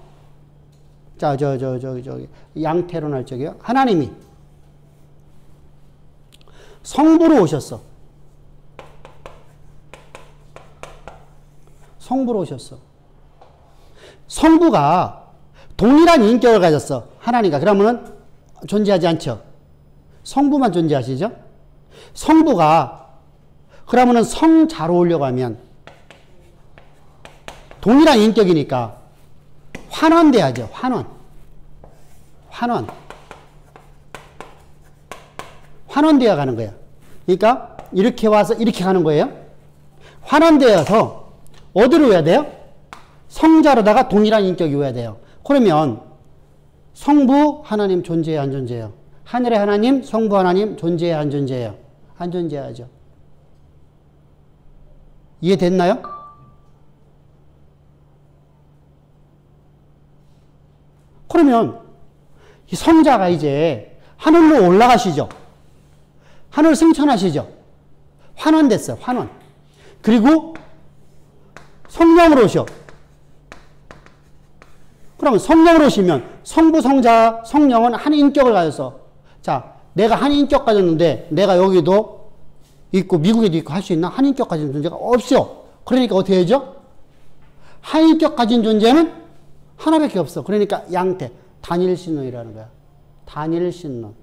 A: 자, 저기, 양태론 할 적이요. 하나님이 성부로 오셨어. 성부로 오셨어. 성부가 동일한 인격을 가졌어. 하나님과. 그러면은 존재하지 않죠. 성부만 존재하시죠? 성부가 그러면은 성자로 오려고 하면 동일한 인격이니까 환원돼야죠. 환원되어 가는 거야. 그러니까 이렇게 와서 이렇게 가는 거예요. 환원되어서 어디로 와야 돼요? 성자로다가 동일한 인격이 와야 돼요. 그러면 성부 하나님 존재해요, 안 존재해요? 하늘의 하나님, 성부 하나님 존재해요, 안 존재해요? 안 존재하죠. 이해됐나요? 그러면 이 성자가 이제 하늘로 올라가시죠. 하늘 승천하시죠. 환원됐어요. 환원. 그리고 성령으로 오셔. 그럼 성령으로 오시면 성부, 성자, 성령은 한 인격을 가져서 자, 내가 한 인격 가졌는데 내가 여기도 있고 미국에도 있고 할 수 있나? 한 인격 가진 존재가 없어. 그러니까 어떻게 되죠? 한 인격 가진 존재는 하나밖에 없어. 그러니까 양태, 단일신론이라는 거야. 단일신론.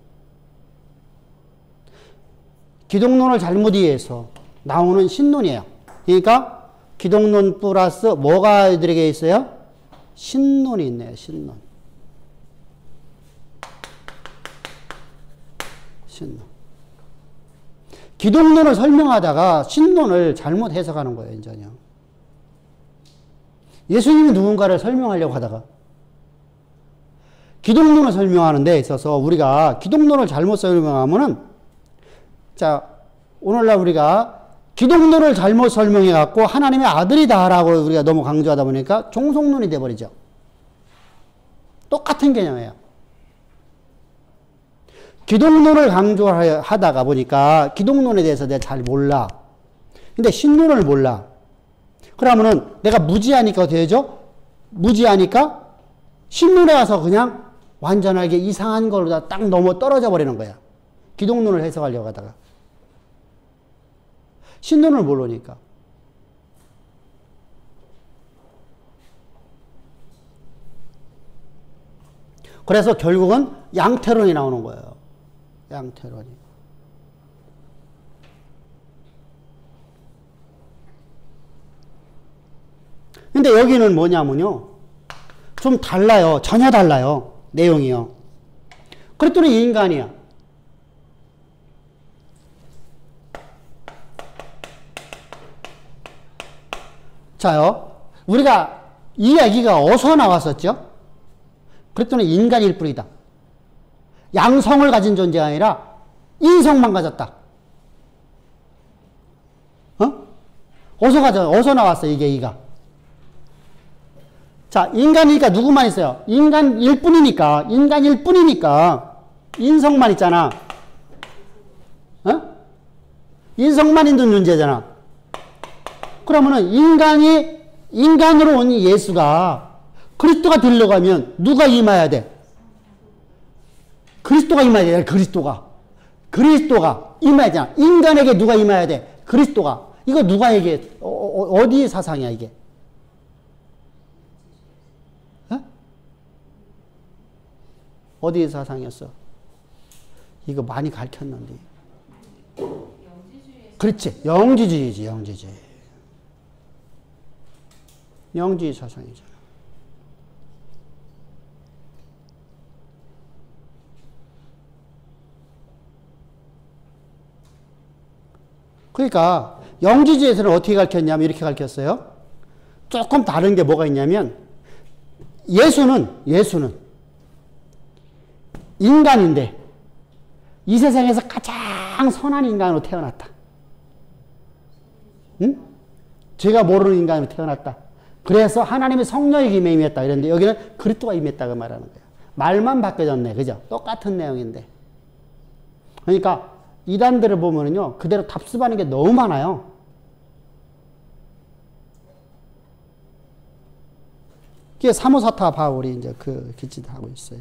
A: 기독론을 잘못 이해해서 나오는 신론이에요. 그러니까 기독론 플러스 뭐가 이들에게 있어요? 신론이 있네요. 신론. 기독론을 설명하다가 신론을 잘못 해석하는 거예요. 전혀. 예수님이 누군가를 설명하려고 하다가 기독론을 설명하는 데 있어서 우리가 기독론을 잘못 설명하면은 자, 오늘날 우리가 기독론을 잘못 설명해 갖고 하나님의 아들이다라고 우리가 너무 강조하다 보니까 종속론이 돼 버리죠. 똑같은 개념이에요. 기독론을 강조하다가 보니까 기독론에 대해서 내가 잘 몰라. 근데 신론을 몰라. 그러면은 내가 무지하니까 어떻게 되죠? 무지하니까 신론에 와서 그냥 완전하게 이상한 걸로 딱 넘어 떨어져 버리는 거야. 기독론을 해석하려고 하다가. 신론을 모르니까. 그래서 결국은 양태론이 나오는 거예요. 양태론이. 근데 여기는 뭐냐면요. 좀 달라요. 전혀 달라요. 내용이요. 그랬더니 인간이야. 자요. 우리가 이 얘기가 어디서 나왔었죠? 그랬더니 인간일 뿐이다. 양성을 가진 존재가 아니라 인성만 가졌다. 어디서 나왔어, 이게, 이가? 자, 인간이니까 누구만 있어요? 인간일 뿐이니까, 인성만 있잖아. 인성만 있는 존재잖아. 그러면은 인간이 인간으로 온 예수가 그리스도가 되려고 하면 누가 임해야 돼? 그리스도가 임해야 돼. 그리스도가 임해야 되잖아. 인간에게 누가 임해야 돼? 그리스도가. 이거 누가 얘기해? 어디 사상이야 이게? 어? 어디 사상이었어? 이거 많이 가르쳤는데. 그렇지. 영지주의지. 영지주의 사상이잖아. 그러니까 영지주의에서는 어떻게 가르쳤냐면 이렇게 가르쳤어요. 조금 다른 게 뭐가 있냐면 예수는 인간인데 이 세상에서 가장 선한 인간으로 태어났다. 응? 제가 모르는 인간으로 태어났다. 그래서 하나님의 성령이 임했다. 이랬는데 여기는 그리스도가 임했다고 말하는 거예요. 말만 바뀌어졌네. 그죠? 똑같은 내용인데. 그러니까 이단들을 보면은요, 그대로 답습하는 게 너무 많아요. 그게 사모사타 바울이 이제 그 기짓 하고 있어요.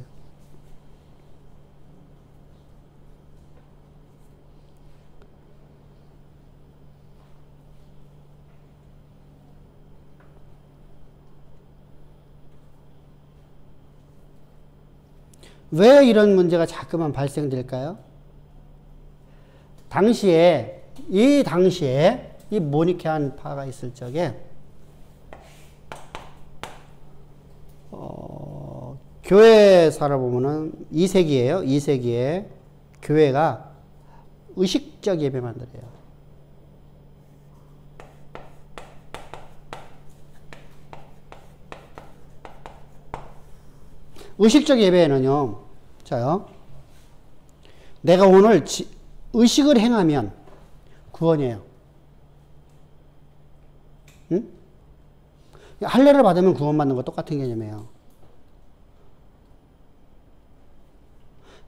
A: 왜 이런 문제가 자꾸만 발생될까요? 이 당시에 이 모니케한 파가 있을 적에 교회 살아보면은 2세기예요. 2세기에 교회가 의식적 예배만 드려요. 의식적 예배는요, 자요, 내가 오늘 의식을 행하면 구원이에요. 응? 할례를 받으면 구원받는 거 똑같은 개념이에요.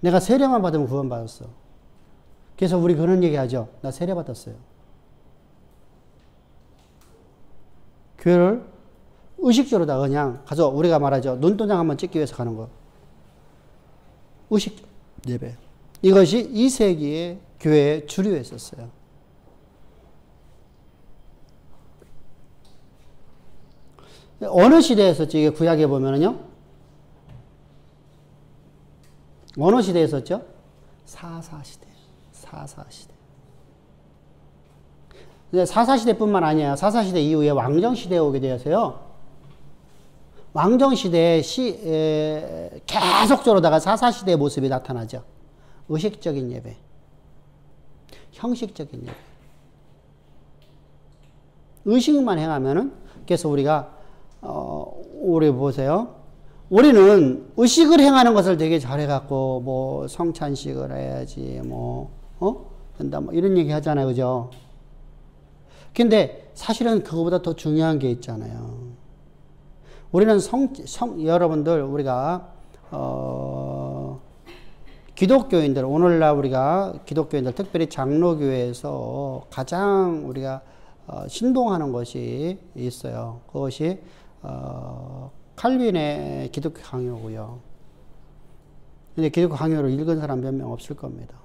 A: 내가 세례만 받으면 구원받았어. 그래서 우리 그런 얘기 하죠. 나 세례 받았어요. 교회를 의식적으로 다 그냥 가서 우리가 말하죠. 눈도장 한번 찍기 위해서 가는 거. 의식 예배. 이것이 2세기의 교회의 주류였었어요. 어느 시대에 있었죠? 이게 구약에 보면은요. 어느 시대에 있었죠? 사사시대. 근데 사사시대뿐만 아니에요. 사사시대 이후에 왕정시대에 오게 되어서요. 왕정시대에 계속적으로다가 사사시대의 모습이 나타나죠. 의식적인 예배. 형식적인 예배. 의식만 행하면은, 그래서 우리가, 우리 보세요. 우리는 의식을 행하는 것을 되게 잘해갖고, 뭐, 성찬식을 해야지, 된다, 이런 얘기 하잖아요. 그죠? 근데 사실은 그거보다 더 중요한 게 있잖아요. 우리는 여러분들, 우리가, 기독교인들, 오늘날 우리가 기독교인들, 특별히 장로교회에서 가장 우리가 신봉하는 것이 있어요. 그것이 칼빈의 기독교 강요고요. 근데 기독교 강요를 읽은 사람 몇 명 없을 겁니다.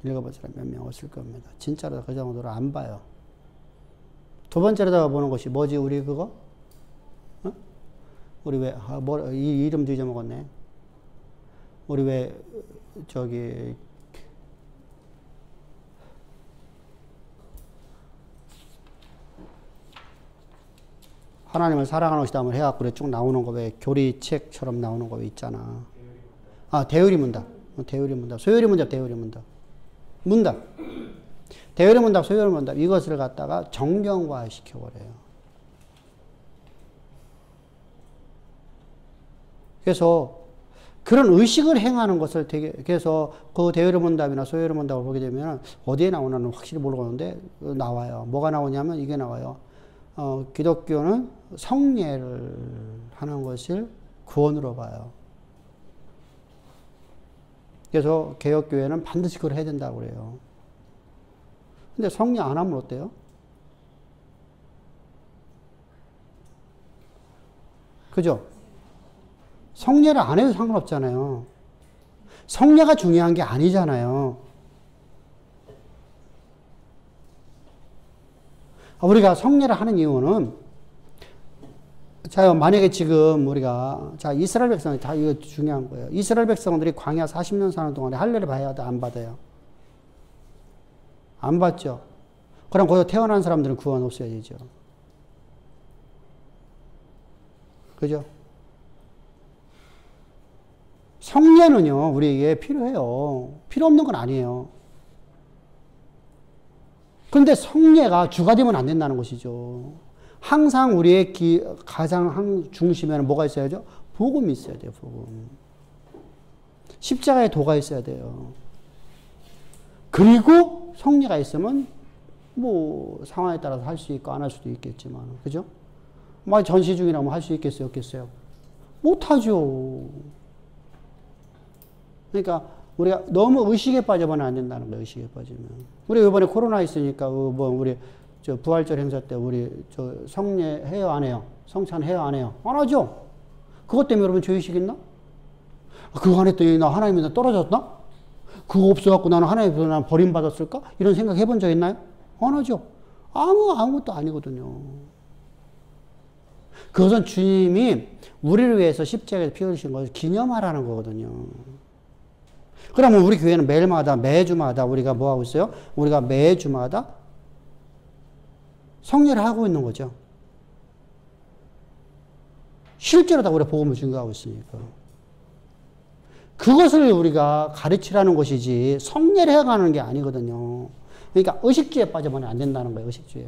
A: 읽어본 사람 몇 명 없을 겁니다. 진짜로 그 정도로 안 봐요. 두 번째로 보는 것이 뭐지? 우리 그거? 어? 우리 왜, 이 이름도 잊어먹었네. 우리 왜, 하나님을 사랑하는 것이다 뭐 해갖고 쭉 나오는 거 왜 교리책처럼 나오는 거 왜 있잖아. 대의리 문답. 대의리 문답. 소요리 문답, 대의리 문답. 문답. 대의리 문답, 소요리 문답. 이것을 갖다가 정경화 시켜버려요. 그래서 그런 의식을 행하는 것을 그래서 그 대의리 문답이나 소요리 문답을 보게 되면 어디에 나오나는 확실히 모르겠는데 나와요. 뭐가 나오냐면 이게 나와요. 기독교는 성례를 하는 것을 구원으로 봐요. 그래서 개혁교회는 반드시 그걸 해야 된다고 그래요. 근데 성례 안 하면 어때요? 그죠? 성례를 안 해도 상관없잖아요. 성례가 중요한 게 아니잖아요. 우리가 성례를 하는 이유는, 자, 만약에 지금 우리가, 자, 이스라엘 백성이 다 이거 중요한 거예요. 이스라엘 백성들이 광야 40년 사는 동안에 할례를 받아야 돼, 안 받아요? 안 받죠? 그럼 거기서 태어난 사람들은 구원 없어야 되죠. 그죠? 성례는요, 우리에게 필요해요. 필요 없는 건 아니에요. 그런데 성례가 주가 되면 안 된다는 것이죠. 항상 우리의 가장 중심에는 뭐가 있어야죠? 복음이 있어야 돼요, 복음. 십자가에 도가 있어야 돼요. 그리고 성례가 있으면 뭐 상황에 따라서 할 수 있고 안 할 수도 있겠지만, 그죠? 막 전시 중이라면 할 수 있겠어요, 없겠어요? 못하죠. 그러니까 우리가 너무 의식에 빠져버리면 안 된다는 거예요, 의식에 빠지면. 우리 이번에 코로나 있으니까, 우리 저 부활절 행사 때 우리 저 성례 해요, 안 해요? 성찬 해요, 안 해요? 안 하죠? 그것 때문에 여러분 죄의식 있나? 그거 안 했더니 나 하나님한테 떨어졌나? 그거 없어갖고 나는 하나님께서 난 버림받았을까? 이런 생각 해본 적 있나요? 안 하죠. 아무것도 아니거든요. 그것은 주님이 우리를 위해서 십자가에서 피 흘리신 것을 기념하라는 거거든요. 그러면 우리 교회는 매주마다 우리가 뭐 하고 있어요? 우리가 매주마다 성례를 하고 있는 거죠. 실제로 다 우리가 복음을 증거하고 있으니까. 그것을 우리가 가르치라는 것이지 성례를 해가는 게 아니거든요. 그러니까 의식주에 빠져버리면 안 된다는 거예요. 의식주에.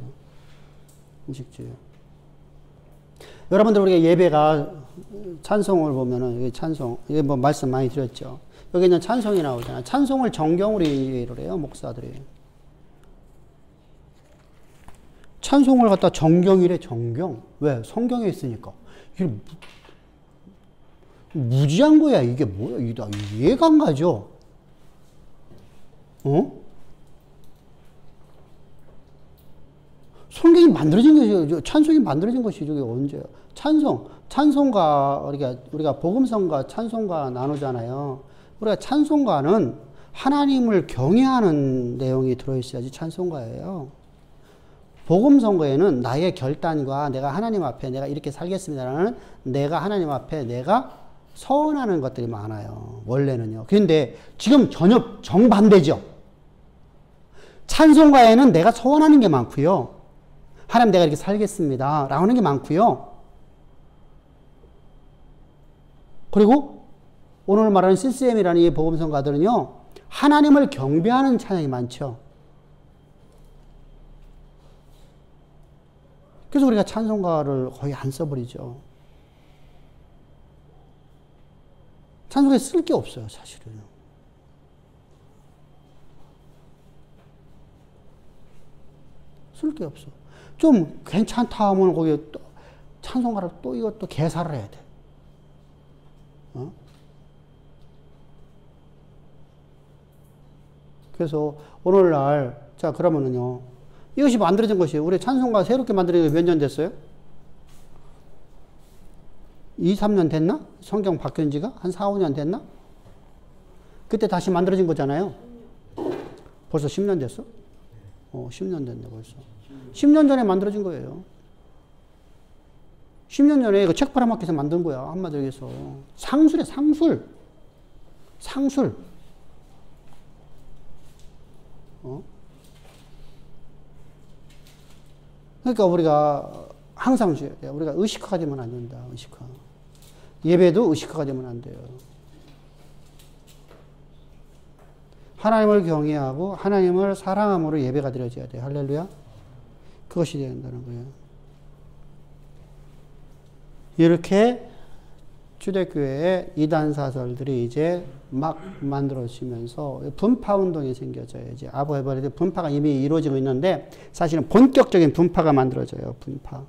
A: 여러분들 우리가 예배가 찬송을 보면은 찬송, 이게 뭐 말씀 많이 드렸죠. 여기는 찬송이 나오잖아요. 찬송을 정경으로 이해를 해요, 목사들이. 찬송을 갖다 정경이래, 정경. 왜? 성경에 있으니까. 이게 무지한 거야. 이게 뭐야? 이해가 안 가죠? 성경이 만들어진 것이죠. 찬송이 만들어진 것이죠. 이게 언제요? 찬송가, 우리가 복음성과 찬송가 나누잖아요. 우리가 찬송가는 하나님을 경외하는 내용이 들어있어야지 찬송가예요. 복음성가에는 나의 결단과 내가 하나님 앞에 내가 이렇게 살겠습니다라는 내가 하나님 앞에 내가 서원하는 것들이 많아요. 원래는요. 그런데 지금 전혀 정반대죠. 찬송가에는 내가 서원하는 게 많고요. 하나님 내가 이렇게 살겠습니다 라고 하는 게 많고요. 그리고 오늘 말하는 CCM이라는 이 복음성가들은요. 하나님을 경배하는 찬양이 많죠. 그래서 우리가 찬송가를 거의 안 써버리죠. 찬송가에 쓸 게 없어요, 사실은. 쓸 게 없어. 좀 괜찮다 하면 거기에 또 찬송가를 또 이것도 개사를 해야 돼. 그래서 오늘날, 자, 그러면은요. 이것이 만들어진 것이에요. 우리 찬송가 새롭게 만들어진 게 몇 년 됐어요? 2, 3년 됐나? 성경 바뀐 지가? 한 4, 5년 됐나? 그때 다시 만들어진 거잖아요. 벌써 10년 됐어? 10년 됐네, 벌써. 10년 전에 만들어진 거예요. 10년 전에 그 책 팔아먹기에서 만든 거야. 한마디로 얘기해서. 상술이야, 상술. 상술. 그러니까 우리가 항상 줘야 돼요. 우리가 의식화가 되면 안 된다. 의식화. 예배도 의식화가 되면 안 돼요. 하나님을 경외하고 하나님을 사랑함으로 예배가 드려져야 돼요. 할렐루야. 그것이 된다는 거예요. 이렇게 초대교회의 이단사설들이 이제 막 만들어지면서 분파운동이 생겨져요. 이제 아부에버리드 분파가 이미 이루어지고 있는데 사실은 본격적인 분파가 만들어져요. 분파.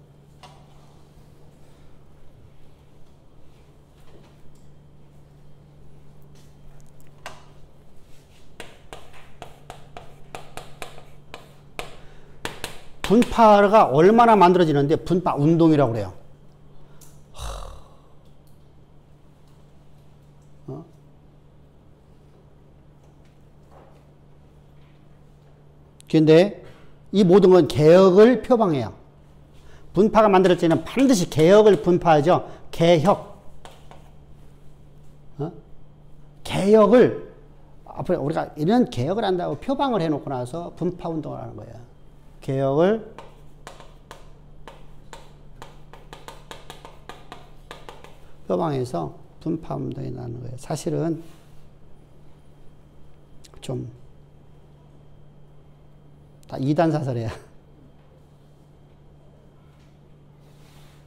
A: 분파가 얼마나 만들어지는데 분파 운동이라고 그래요. 근데 이 모든 건 개혁을 표방해요. 분파가 만들어질 때는 반드시 개혁을 분파하죠. 개혁. 개혁을, 앞으로 우리가 이런 개혁을 한다고 표방을 해놓고 나서 분파 운동을 하는 거예요. 개혁을 표방해서 분파 운동이 나는 거예요. 사실은 좀 다 이단 사설이야.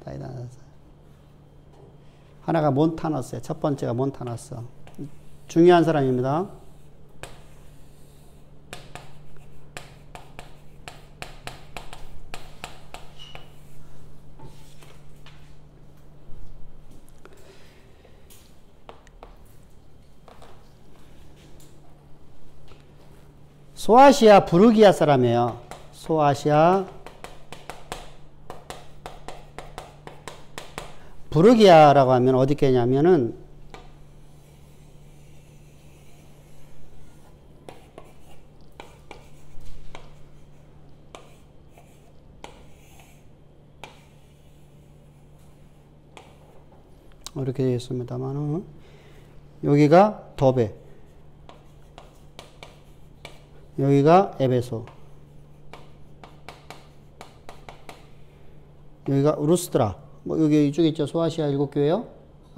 A: 다 이단 사설. 하나가 몬타너스예요. 첫 번째가 몬타너스. 중요한 사람입니다. 소아시아 부르기아 사람이에요. 소아시아 부르기아라고 하면 어디 겠냐면은 이렇게 되어 있습니다만 여기가 더베, 여기가 에베소, 여기가 루스드라. 뭐 여기 이쪽에 있죠. 소아시아 7교회요.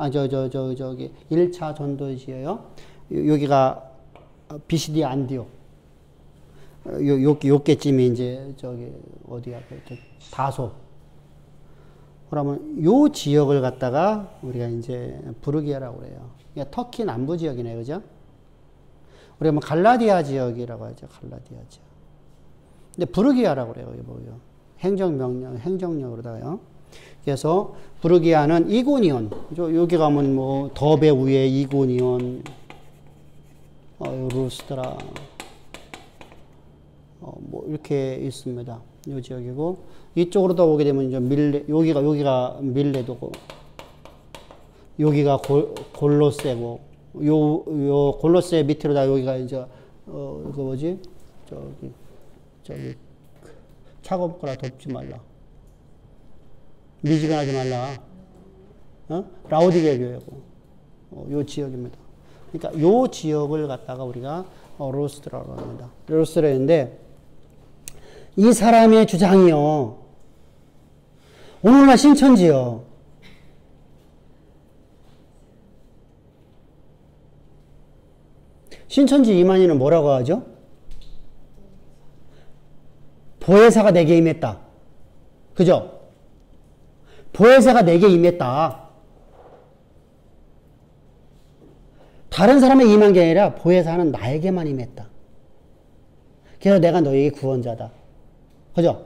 A: 저기 1차 전도지예요. 여기가 비시디 안디오. 요께쯤이 이제 저기 어디야? 다소. 그러면 요 지역을 갖다가 우리가 이제 부르기아라고 그래요. 그러니까 터키 남부 지역이네, 그죠? 우리가 뭐 갈라디아 지역이라고 하죠. 갈라디아 지역. 근데 부르기아라고 그래요. 여기 보여. 행정명령, 행정력으로다가요. 그래서 부르기아는 이고니온. 여기 가면 뭐 더베 위에 이고니온, 루스드라, 뭐 이렇게 있습니다. 요 지역이고 이쪽으로 더 오게 되면 이제 밀레, 여기가 밀레도고, 여기가 골로세고, 요 골로세 밑으로다 여기가 이제 그 뭐지? 저기 차가운 거라 덮지 말라. 미지근하지 말라. 라우디게 교회고, 요 지역입니다. 그러니까 요 지역을 갖다가 우리가 로스트라고 합니다. 로스트라인데 이 사람의 주장이요. 오늘날 신천지요. 신천지 이만희는 뭐라고 하죠? 보혜사가 내게 임했다. 그죠? 보혜사가 내게 임했다. 다른 사람에 임한 게 아니라 보혜사는 나에게만 임했다. 그래서 내가 너에게 구원자다. 그죠?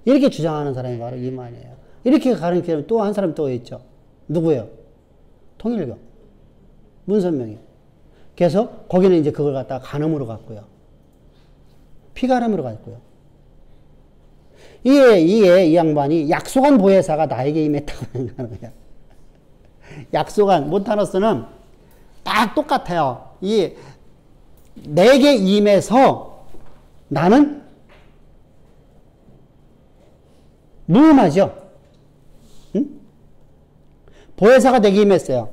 A: 이렇게 주장하는 사람이 바로 이만희예요. 이렇게 가르치면 또 한 사람 또 있죠. 누구예요? 통일교. 문선명이. 그래서 거기는 이제 그걸 갖다가 간음으로 갔고요. 피간음으로 갔고요. 이 양반이 약속한 보혜사가 나에게 임했다고 하는 거야. 약속한, 몬타너스는 딱 똑같아요. 내게 임해서 나는 무음하죠. 응? 보혜사가 내게 임했어요.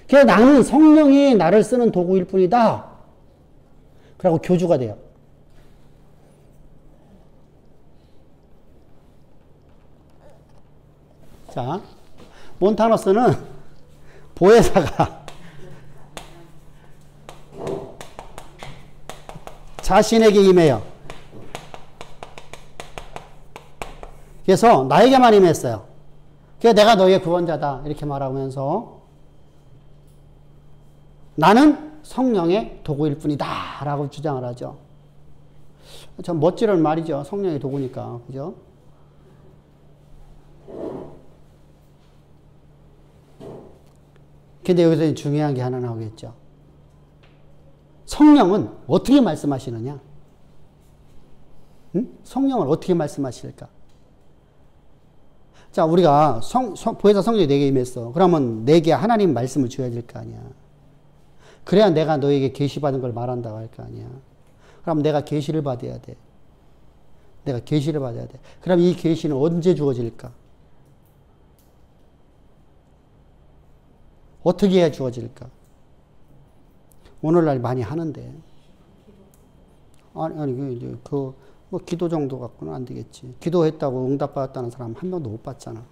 A: 그래서 나는 성령이 나를 쓰는 도구일 뿐이다. 그러고 교주가 돼요. 자, 몬타너스는 보혜사가 자신에게 임해요. 그래서 나에게만 임했어요. 그래서 내가 너의 구원자다. 이렇게 말하면서 나는 성령의 도구일 뿐이다. 라고 주장을 하죠. 참 멋지는 말이죠. 성령의 도구니까. 그죠? 근데 여기서 중요한 게 하나 나오겠죠. 성령은 어떻게 말씀하시느냐? 응? 성령은 어떻게 말씀하실까? 자, 우리가 보혜사 성령이 내게 임했어. 그러면 내게 하나님 말씀을 줘야 될 거 아니야. 그래야 내가 너에게 계시받은 걸 말한다고 할 거 아니야. 그럼 내가 계시를 받아야 돼. 내가 계시를 받아야 돼. 그럼 이 계시는 언제 주어질까? 어떻게 해야 주어질까? 오늘날 많이 하는데. 아니, 뭐, 기도 정도 갖고는 안 되겠지. 기도했다고 응답받았다는 사람 한 명도 못 봤잖아.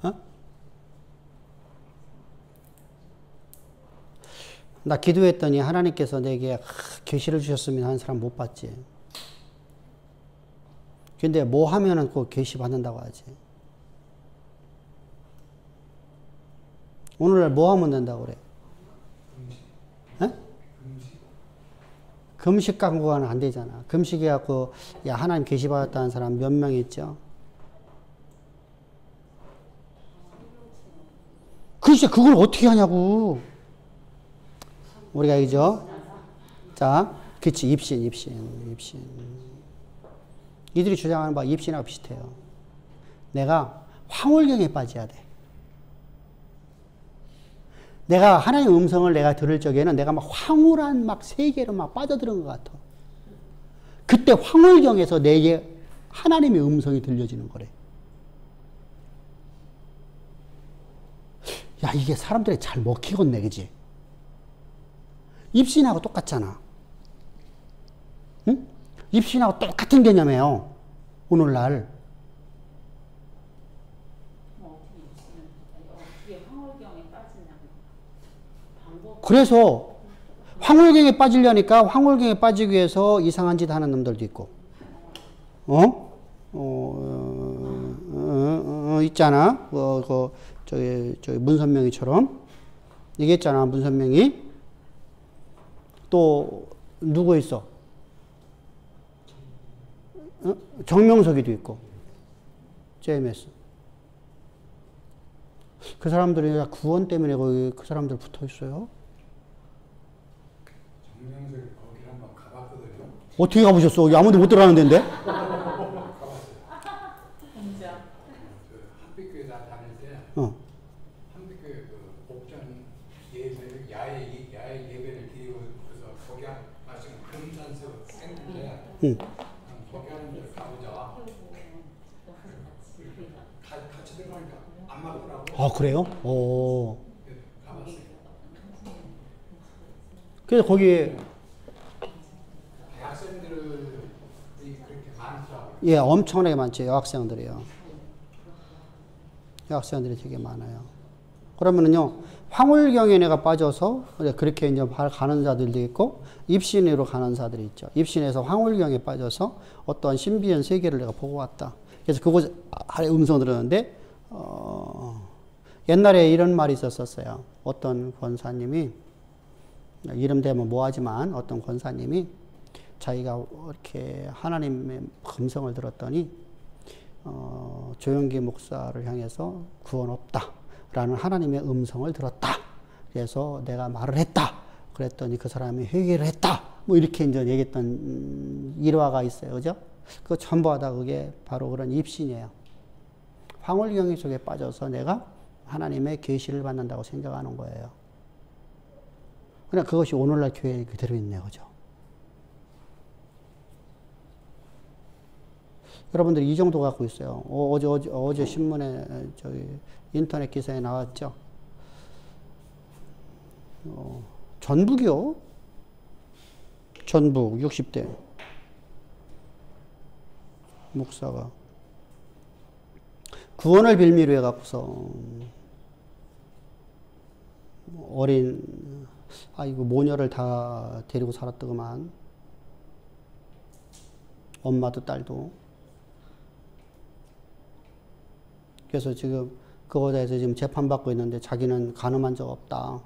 A: 어? 나 기도했더니 하나님께서 내게 계시를 주셨으면 하는 사람 못 봤지. 근데 뭐 하면은 그 계시 받는다고 하지. 오늘날 뭐 하면 된다고 그래? 금식 강구하는 안 되잖아. 금식해갖고, 야, 하나님 계시 받았다는 사람 몇 명 있죠? 글쎄, 그걸 어떻게 하냐고. 우리가 이죠? 자, 그치, 입신. 이들이 주장하는 바 입신하고 비슷해요. 내가 황홀경에 빠져야 돼. 내가 하나님의 음성을 내가 들을 적에는 내가 막 황홀한 막 세계로 막 빠져드는 것 같아. 그때 황홀경에서 내게 하나님의 음성이 들려지는 거래. 야, 이게 사람들이 잘 먹히겠네, 그지? 입신하고 똑같잖아. 응? 입신하고 똑같은 개념이에요. 오늘날. 그래서 황홀경에 빠지려니까 황홀경에 빠지기 위해서 이상한 짓 하는 놈들도 있고, 있잖아. 저기 문선명이처럼 얘기했잖아. 문선명이 또 누구 있어? 정명석이도 있고, JMS. 그 사람들이 구원 때문에 거기 그 사람들 붙어 있어요.
F: 정명석이 거기 한번 가봤거든요.
A: 어떻게 가보셨어? 여기 아무도 못 들어가는 데인데?
F: 가봤어요. 한빛교회 다닐 때 한빛교회 그 복전 예배를 야외 예배를 드리고 그래서 거기 마침 금산서 생인데 거기 하는 데 가보자. 같이 들어가니까 안 맞더라고.
A: 아, 그래요? 오.
F: 가봤어요.
A: 그래서 거기,
F: 대학생들이 그렇게 많더라고요.
A: 예, 엄청나게 많죠. 여학생들이요. 여학생들이 되게 많아요. 그러면은요, 황홀경에 내가 빠져서 그렇게 이제 가는 자들도 있고, 입신으로 가는 자들이 있죠. 입신에서 황홀경에 빠져서 어떤 신비한 세계를 내가 보고 왔다. 그래서 그곳 아래 음성을 들었는데, 옛날에 이런 말이 있었어요. 어떤 권사님이, 이름 대면 뭐하지만 어떤 권사님이 자기가 이렇게 하나님의 음성을 들었더니, 조영기 목사를 향해서 구원 없다 라는 하나님의 음성을 들었다. 그래서 내가 말을 했다. 그랬더니 그 사람이 회개를 했다. 뭐 이렇게 이제 얘기했던 일화가 있어요. 그죠? 그거 전부 다 그게 바로 그런 입신이에요. 황홀경 속에 빠져서 내가 하나님의 계시를 받는다고 생각하는 거예요. 그냥 그것이 오늘날 교회에 그대로 있네요. 그죠? 여러분들이 이 정도 갖고 있어요. 어제 신문에, 인터넷 기사에 나왔죠. 전북이요? 전북 60대 목사가 구원을 빌미로 해갖고서 이거 모녀를 다 데리고 살았더구만. 엄마도 딸도. 그래서 지금 그거에 대해서 지금 재판받고 있는데 자기는 간음한 적 없다.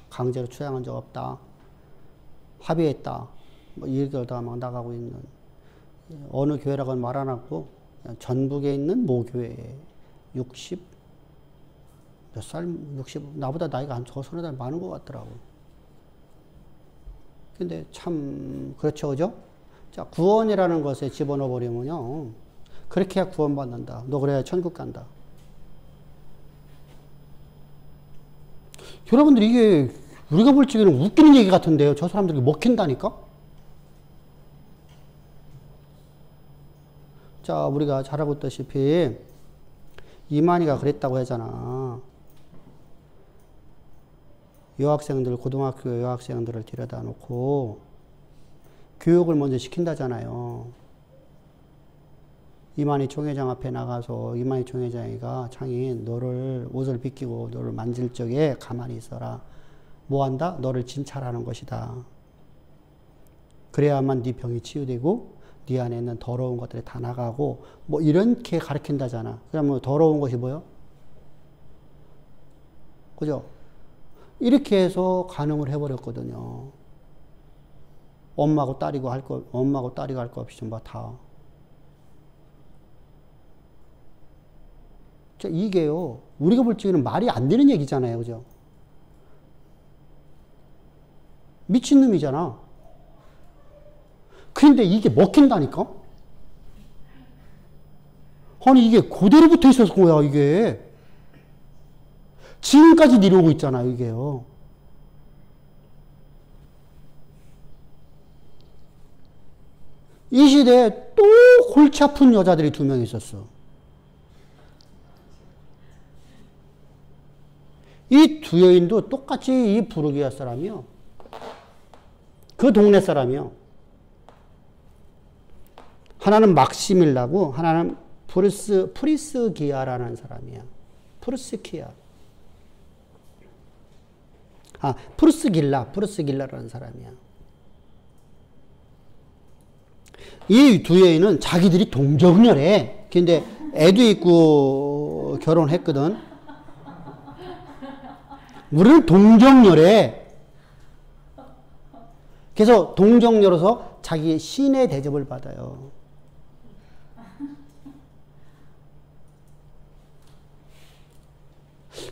A: 강제로 추양한 적 없다. 합의했다. 뭐 이렇게 다 막 나가고 있는. 어느 교회라고는 말 안 하고 전북에 있는 모교회에 60 몇 살, 60, 나보다 나이가 한 서너 달 많은 것 같더라고. 근데 참 그렇죠, 그죠? 자, 구원이라는 것에 집어넣어 버리면요, 그렇게 해야 구원받는다. 너 그래야 천국 간다. 여러분들 이게 우리가 볼 적에는 웃기는 얘기 같은데요. 저 사람들이 먹힌다니까? 자, 우리가 잘 알고 있다시피 이만희가 그랬다고 하잖아. 여학생들, 고등학교 여학생들을 데려다 놓고 교육을 먼저 시킨다잖아요. 이만희 총회장 앞에 나가서 이만희 총회장이가 창인 너를 옷을 벗기고 너를 만질 적에 가만히 있어라. 뭐 한다? 너를 진찰하는 것이다. 그래야만 네 병이 치유되고 네 안에 있는 더러운 것들이 다 나가고 뭐 이렇게 가르친다잖아. 그러면 더러운 것이 뭐요? 그죠? 이렇게 해서 가능을 해버렸거든요. 엄마하고 딸이고 할 거, 엄마하고 딸이고 할 거 없이 전부 다. 자, 이게요, 우리가 볼 적에는 말이 안 되는 얘기잖아요. 그죠? 미친놈이잖아. 그런데 이게 먹힌다니까? 아니, 이게 그대로 붙어 있었을 거야, 이게. 지금까지 이러고 있잖아, 이게요. 이 시대에 또 골치 아픈 여자들이 2명 있었어. 이 두 여인도 똑같이 이 부르기아 사람이요. 그 동네 사람이요. 하나는 막시밀라고, 하나는 프리스기아라는 사람이야. 프리스기아. 프루스길라라는 사람이야. 이 두 여인은 자기들이 동정녀래. 근데 애도 있고 결혼했거든. 우리는 동정녀래. 그래서 동정녀로서 자기의 신의 대접을 받아요.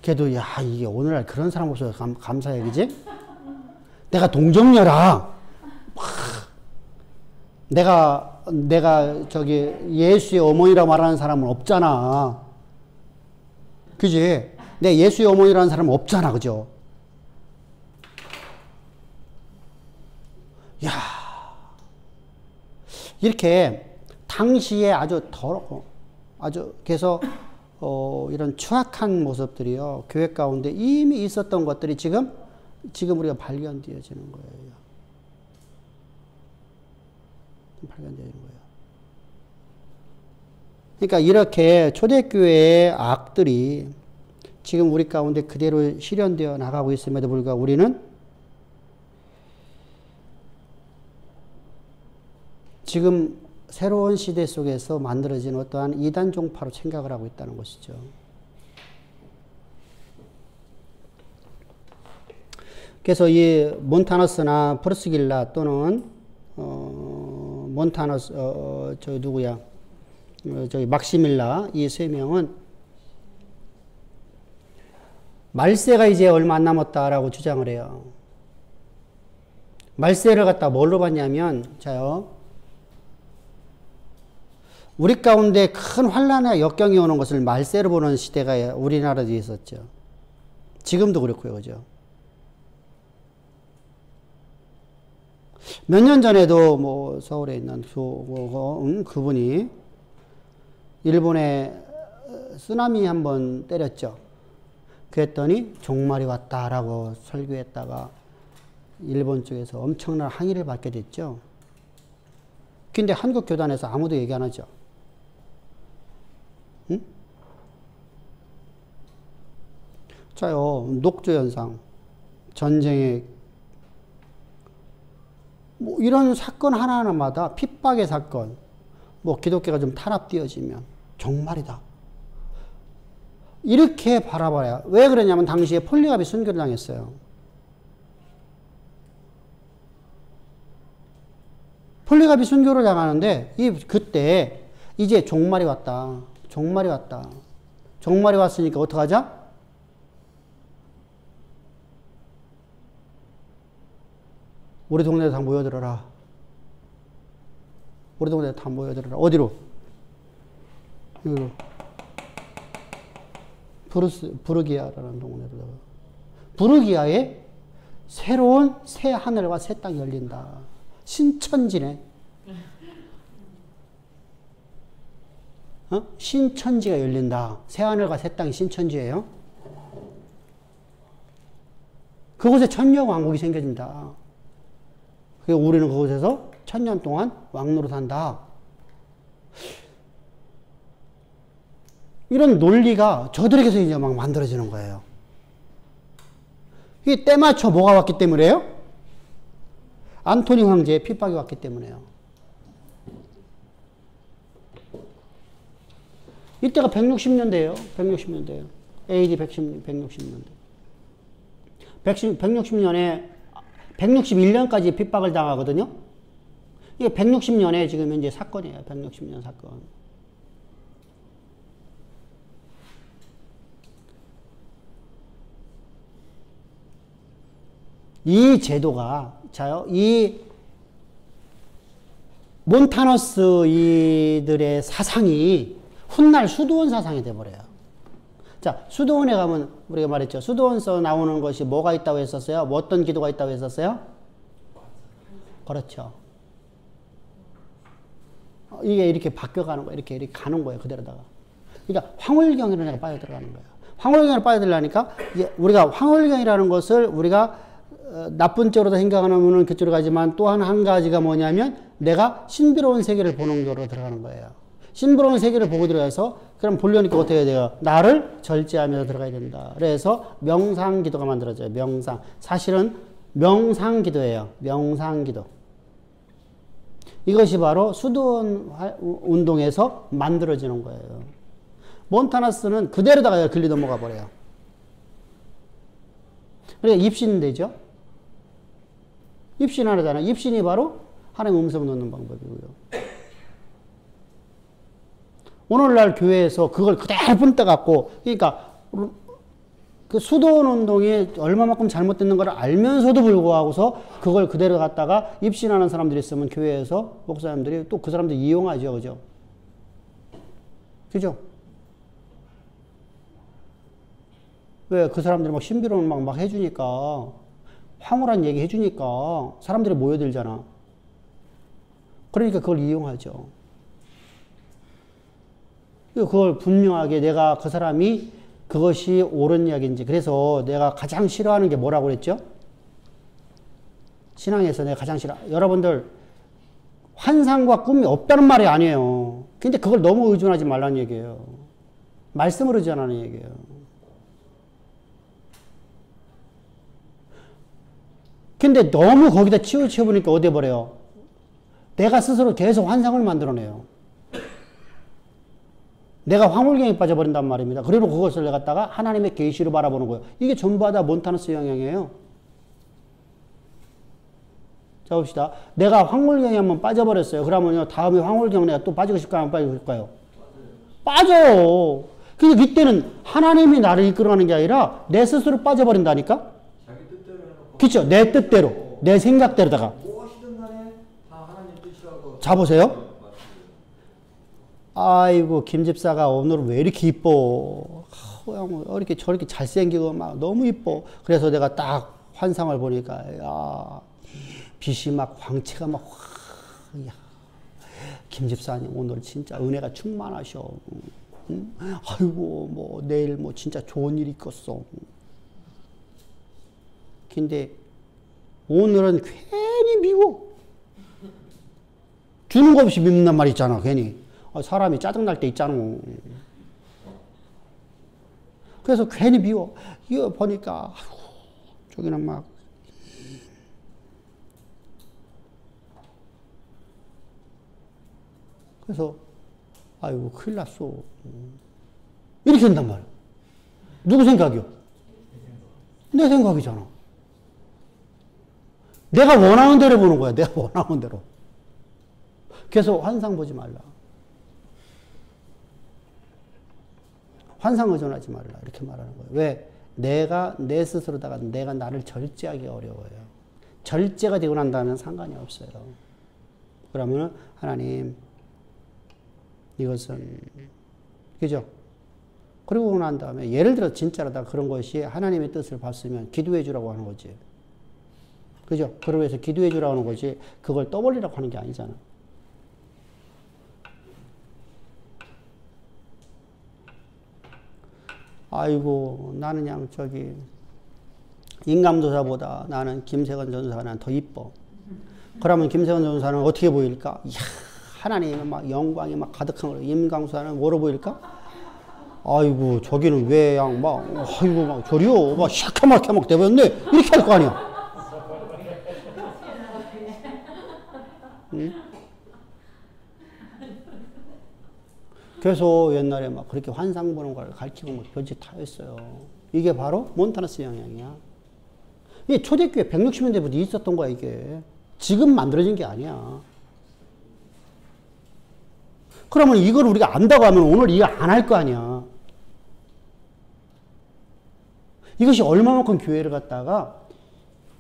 A: 그래도 야, 이게 오늘날 그런 사람 없어서 감사해, 그지? 내가 동정녀라. 내가 저기 예수의 어머니라고 말하는 사람은 없잖아. 그지? 내 예수의 어머니라는 사람은 없잖아, 그죠? 야, 이렇게 당시에 아주 더럽고 아주 그래서 이런 추악한 모습들이요, 교회 가운데 이미 있었던 것들이 지금 우리가 발견되어지는 거예요. 발견되는 거예요. 그러니까 이렇게 초대교회의 악들이 지금 우리 가운데 그대로 실현되어 나가고 있음에도 불구하고 우리는 지금 새로운 시대 속에서 만들어진 어떠한 이단 종파로 생각을 하고 있다는 것이죠. 그래서 이 몬타너스나 프루스길라 또는 몬타너스 저 누구야? 저기 막시밀라, 이 세 명은 말세가 이제 얼마 안 남았다라고 주장을 해요. 말세를 갖다 뭘로 봤냐면, 자요, 우리 가운데 큰 환란과 역경이 오는 것을 말세로 보는 시대가 우리나라도 있었죠. 지금도 그렇고요, 그죠? 몇 년 전에도 뭐 서울에 있는 그분이 일본에 쓰나미 한번 때렸죠. 그랬더니 종말이 왔다라고 설교했다가 일본 쪽에서 엄청난 항의를 받게 됐죠. 근데 한국 교단에서 아무도 얘기 안 하죠. 응? 자요, 녹조현상, 전쟁의 뭐 이런 사건 하나하나마다 핍박의 사건, 뭐 기독교가 좀 탄압되어지면 종말이다. 이렇게 바라봐야. 왜 그러냐면 당시에 폴리갑이 순교를 당했어요. 폴리갑이 순교를 당하는데 그때 이제 종말이 왔다. 종말이 왔다. 종말이 왔으니까 어떡하자? 우리 동네에 다 모여들어라. 우리 동네에 다 모여들어라. 어디로? 여기로. 부르기아라는 동네로다가. 부르기아에 새로운 새 하늘과 새 땅이 열린다. 신천지네. 신천지가 열린다. 새 하늘과 새 땅이 신천지예요. 그곳에 천녀왕국이 생겨진다. 그래서 우리는 그곳에서 1000년 동안 왕노로 산다. 이런 논리가 저들에게서 이제 막 만들어지는 거예요. 이게 때맞춰 뭐가 왔기 때문에요? 안토니 황제의 핍박이 왔기 때문에요. 이때가 160년대예요. 160년대예요. AD 160년대. 160년에 161년까지 핍박을 당하거든요. 이게 160년에 지금 현재 사건이에요. 160년 사건. 이 제도가, 자요, 이 몬타너스 이들의 사상이 훗날 수도원 사상이 돼버려요. 자, 수도원에 가면 우리가 말했죠. 수도원서 나오는 것이 뭐가 있다고 했었어요? 뭐 어떤 기도가 있다고 했었어요? 그렇죠. 이게 이렇게 바뀌어가는 거예요. 이렇게 가는 거예요. 그대로다가. 그러니까 황홀경으로 내가 빠져들어가는 거예요. 황홀경으로 빠져들려니까 이제 우리가 황홀경이라는 것을 우리가 나쁜 쪽으로 생각하면 그쪽으로 가지만 또 한 가지가 뭐냐면 내가 신비로운 세계를 보는 쪽으로 들어가는 거예요. 신비로운 세계를 보고 들어가서 그럼 보려니까 어떻게 해야 돼요? 나를 절제하면서 들어가야 된다. 그래서 명상기도가 만들어져요. 명상. 사실은 명상기도예요. 명상기도. 이것이 바로 수도원 운동에서 만들어지는 거예요. 몬타나스는 그대로다가 글리 넘어가 버려요. 그러니까 입신 되죠. 입신 하나잖아요. 입신이 바로 하나님 음성 넣는 방법이고요. 오늘날 교회에서 그걸 그대로 뿜떠갖고, 그러니까 그 수도원 운동이 얼마만큼 잘못됐는 걸 알면서도 불구하고서 그걸 그대로 갖다가 입신하는 사람들이 있으면 교회에서 목사님들이 또 그 사람들 이용하죠. 그죠? 그죠? 왜? 그 사람들이 막 신비로운 막 해주니까, 황홀한 얘기 해주니까 사람들이 모여들잖아. 그러니까 그걸 이용하죠. 그걸 분명하게 내가 그 사람이 그것이 옳은 이야기인지. 그래서 내가 가장 싫어하는 게 뭐라고 그랬죠? 신앙에서 내가 가장 싫어. 여러분들 환상과 꿈이 없다는 말이 아니에요. 근데 그걸 너무 의존하지 말라는 얘기예요. 말씀을 의존하는 얘기예요. 근데 너무 거기다 치우쳐보니까 어디 버려요? 내가 스스로 계속 환상을 만들어내요. 내가 황홀경에 빠져버린단 말입니다. 그리고 그것을 갖다가 하나님의 계시로 바라보는 거예요. 이게 전부 다 몬타너스 영향이에요. 자, 봅시다. 내가 황홀경에 한번 빠져버렸어요. 그러면요, 다음에 황홀경 내가 또 빠지고 싶을까요? 안 빠지고 싶을까요? 빠져요. 근데 이때는 하나님이 나를 이끌어가는 게 아니라 내 스스로 빠져버린다니까?
E: 자기 뜻대로 해놓고.
A: 그쵸? 내 뜻대로, 내 생각대로다가.
E: 무엇이든 간에 다 하나님 뜻이라고.
A: 자, 보세요. 아이고, 김 집사가 오늘 왜 이렇게 이뻐? 이렇게 저렇게 잘생기고 막 너무 이뻐. 그래서 내가 딱 환상을 보니까, 야, 빛이 막 광채가 막 확, 야, 김 집사님 오늘 진짜 은혜가 충만하셔. 응? 아이고, 뭐 내일 뭐 진짜 좋은 일 있겠어. 근데 오늘은 괜히 미워. 주는 거 없이 밉단 말 있잖아, 괜히. 사람이 짜증날 때 있잖아. 그래서 괜히 미워. 이거 보니까, 아이고, 저기는 막. 그래서, 아이고, 큰일 났어. 이렇게 된단 말이야. 누구 생각이요? 내 생각이잖아. 내가 원하는 대로 보는 거야. 내가 원하는 대로. 그래서 환상 보지 말라. 환상 의존하지 말라. 이렇게 말하는 거예요. 왜? 내가 내 스스로다가 내가 나를 절제하기 어려워요. 절제가 되고 난 다음엔 상관이 없어요. 그러면 하나님 이것은 그죠? 그리고 난 다음에 예를 들어 진짜로 다 그런 것이 하나님의 뜻을 봤으면 기도해 주라고 하는 거지. 그죠? 그러고 해서 기도해 주라고 하는 거지 그걸 떠벌리라고 하는 게 아니잖아. 아이고 나는 그냥 저기 인감도사보다 나는 김세건 전사가 더 이뻐. 그러면 김세건 전사는 어떻게 보일까? 이야, 하나님의 막 영광이 막 가득한 걸 임강수사는 뭐로 보일까? 아이고 저기는 왜 양 막 아이고 막 저리요 막 시커멓게 막 돼버렸네 이렇게 할 거 아니야. 응? 그래서 옛날에 막 그렇게 환상 보는 걸 가르치고 막 별짓 다 했어요. 이게 바로 몬타나스 영향이야. 이 초대교회 160년대부터 있었던 거야 이게. 지금 만들어진 게 아니야. 그러면 이걸 우리가 안다고 하면 오늘 이해 안 할 거 아니야. 이것이 얼마만큼 교회를 갖다가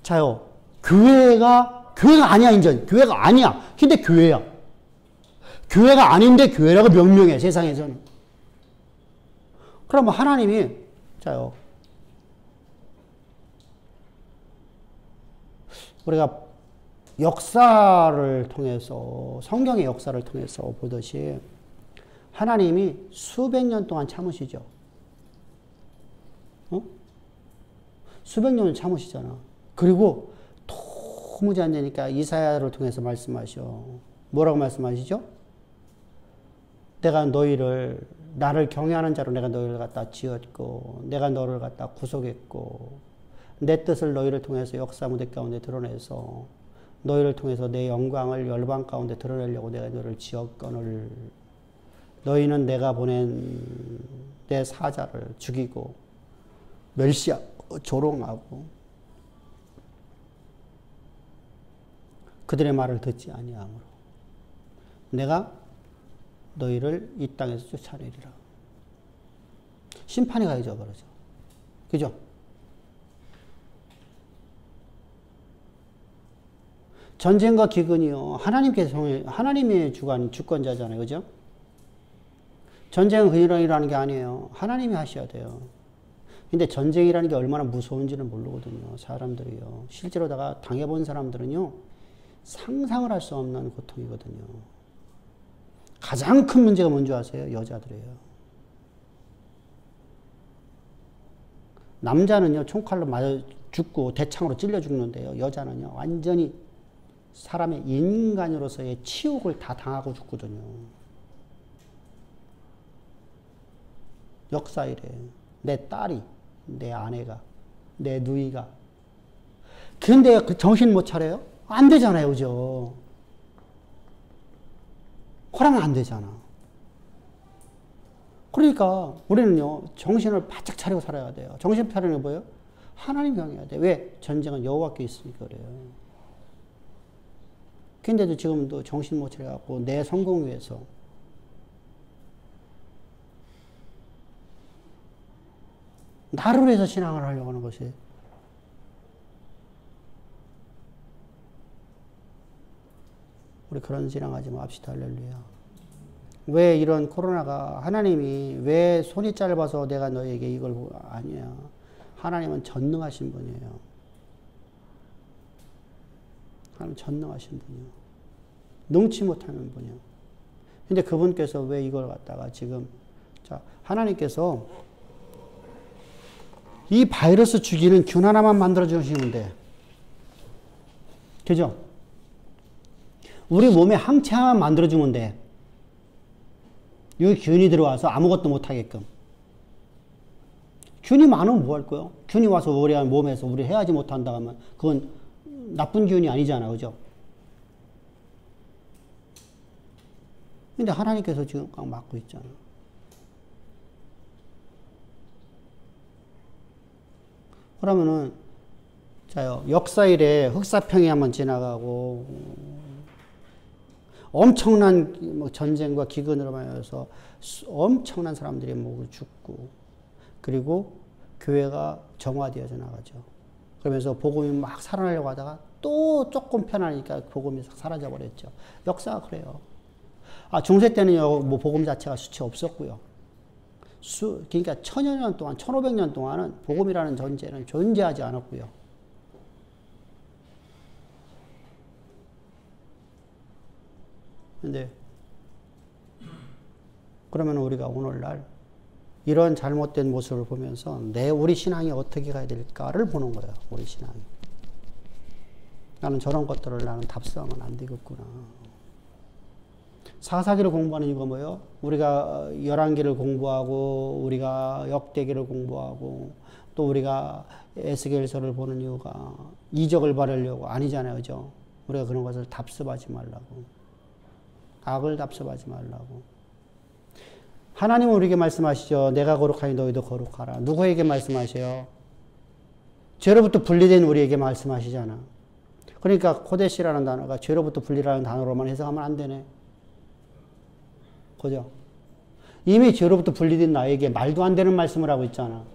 A: 자요. 교회가 아니야 이제. 교회가 아니야. 근데 교회야. 교회가 아닌데 교회라고 명명해 세상에서는. 그러면 하나님이 자요. 우리가 역사를 통해서 성경의 역사를 통해서 보듯이 하나님이 수백 년 동안 참으시죠. 어? 수백 년을 참으시잖아. 그리고 도무지 안 되니까 이사야를 통해서 말씀하셔. 뭐라고 말씀하시죠? 내가 나를 경외하는 자로 내가 너희를 갖다 지었고 내가 너를 갖다 구속했고 내 뜻을 너희를 통해서 역사 무대 가운데 드러내서 너희를 통해서 내 영광을 열방 가운데 드러내려고 내가 너를 지었거늘 너희는 내가 보낸 내 사자를 죽이고 멸시하고 조롱하고 그들의 말을 듣지 아니하므로 내가 너희를 이 땅에서 쫓아내리라. 심판이 가해져 버리죠. 그죠? 전쟁과 기근이요. 하나님의 주권자잖아요. 그죠? 전쟁은 그이라는 게 아니에요. 하나님이 하셔야 돼요. 근데 전쟁이라는 게 얼마나 무서운지는 모르거든요. 사람들이요. 실제로다가 당해본 사람들은요. 상상을 할 수 없는 고통이거든요. 가장 큰 문제가 뭔지 아세요? 여자들이에요. 남자는요. 총칼로 맞아 죽고 대창으로 찔려 죽는데요. 여자는요. 완전히 사람의 인간으로서의 치욕을 다 당하고 죽거든요. 역사이래. 내 딸이, 내 아내가, 내 누이가. 근데 그 정신 못 차려요? 안 되잖아요. 그죠? 그러면 안 되잖아. 그러니까 우리는요. 정신을 바짝 차리고 살아야 돼요. 정신 차리는 게 뭐예요? 하나님 경외해야 돼. 왜? 전쟁은 여호와께 있으니까 그래요. 근데도 지금도 정신 못 차려갖고 내 성공 위해서 나를 위해서 신앙을 하려고 하는 것이 우리 그런 신앙하지 맙시다. 할렐루야. 왜 이런 코로나가 하나님이 왜 손이 짧아서 내가 너에게 이걸 아니야. 하나님은 전능하신 분이에요. 하나님 전능하신 분이요. 능치 못하는 분이요. 근데 그분께서 왜 이걸 갖다가 지금 자 하나님께서 이 바이러스 죽이는 균 하나만 만들어 주시면 돼. 그죠? 우리 몸에 항체 하나만 만들어 주면 돼. 여기 균이 들어와서 아무것도 못 하게끔. 균이 많으면 뭐 할 거예요? 균이 와서 우리 몸에서 우리 해야지 못한다 하면 그건 나쁜 균이 아니잖아. 그죠? 근데 하나님께서 지금 꽉 막고 있잖아. 그러면은, 자요, 역사 이래 흑사평이 한번 지나가고, 엄청난 뭐 전쟁과 기근으로 말해서 엄청난 사람들이 뭐 죽고, 그리고 교회가 정화되어져 나가죠. 그러면서 복음이 막 살아나려고 하다가 또 조금 편하니까 복음이 사라져버렸죠. 역사가 그래요. 중세 때는요, 뭐 복음 자체가 수치 없었고요. 그러니까 1000여 동안, 1500년 동안은 복음이라는 존재는 존재하지 않았고요. 근데 그러면 우리가 오늘날 이런 잘못된 모습을 보면서 우리 신앙이 어떻게 가야 될까를 보는 거예요. 우리 신앙이. 나는 저런 것들을 나는 답습하면 안 되겠구나. 사사기를 공부하는 이유가 뭐예요? 우리가 열왕기를 공부하고 우리가 역대기를 공부하고 또 우리가 에스겔서를 보는 이유가 이적을 바르려고 아니잖아요. 그죠? 우리가 그런 것을 답습하지 말라고. 악을 답습하지 말라고. 하나님은 우리에게 말씀하시죠. 내가 거룩하니 너희도 거룩하라. 누구에게 말씀하세요? 죄로부터 분리된 우리에게 말씀하시잖아. 그러니까 코데시라는 단어가 죄로부터 분리라는 단어로만 해석하면 안 되네. 그죠? 이미 죄로부터 분리된 나에게 말도 안 되는 말씀을 하고 있잖아.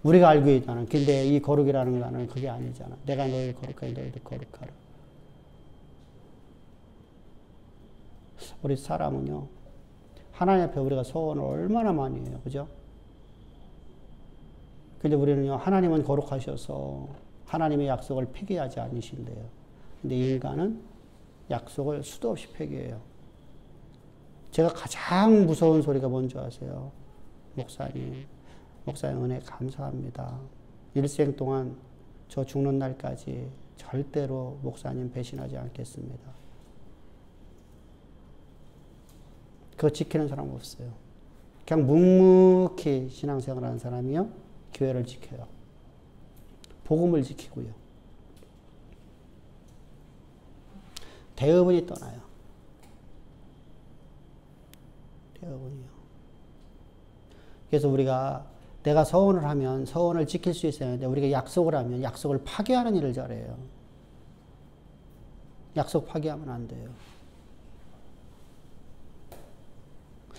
A: 우리가 알고 있잖아. 근데 이 거룩이라는 단어는 그게 아니잖아. 내가 너희를 거룩하니 너희도 거룩하라. 우리 사람은요. 하나님 앞에 우리가 소원을 얼마나 많이 해요. 그죠? 근데 우리는요. 하나님은 거룩하셔서 하나님의 약속을 폐기하지 않으신대요. 근데 인간은 약속을 수도 없이 폐기해요. 제가 가장 무서운 소리가 뭔지 아세요? 목사님 은혜 감사합니다. 일생 동안 저 죽는 날까지 절대로 목사님 배신하지 않겠습니다. 그거 지키는 사람 없어요. 그냥 묵묵히 신앙생활하는 사람이요. 교회를 지켜요. 복음을 지키고요. 대의분이 떠나요. 대의분이요. 그래서 우리가 내가 서원을 하면 서원을 지킬 수 있어야 하는데 우리가 약속을 하면 약속을 파기하는 일을 잘해요. 약속 파기하면 안 돼요.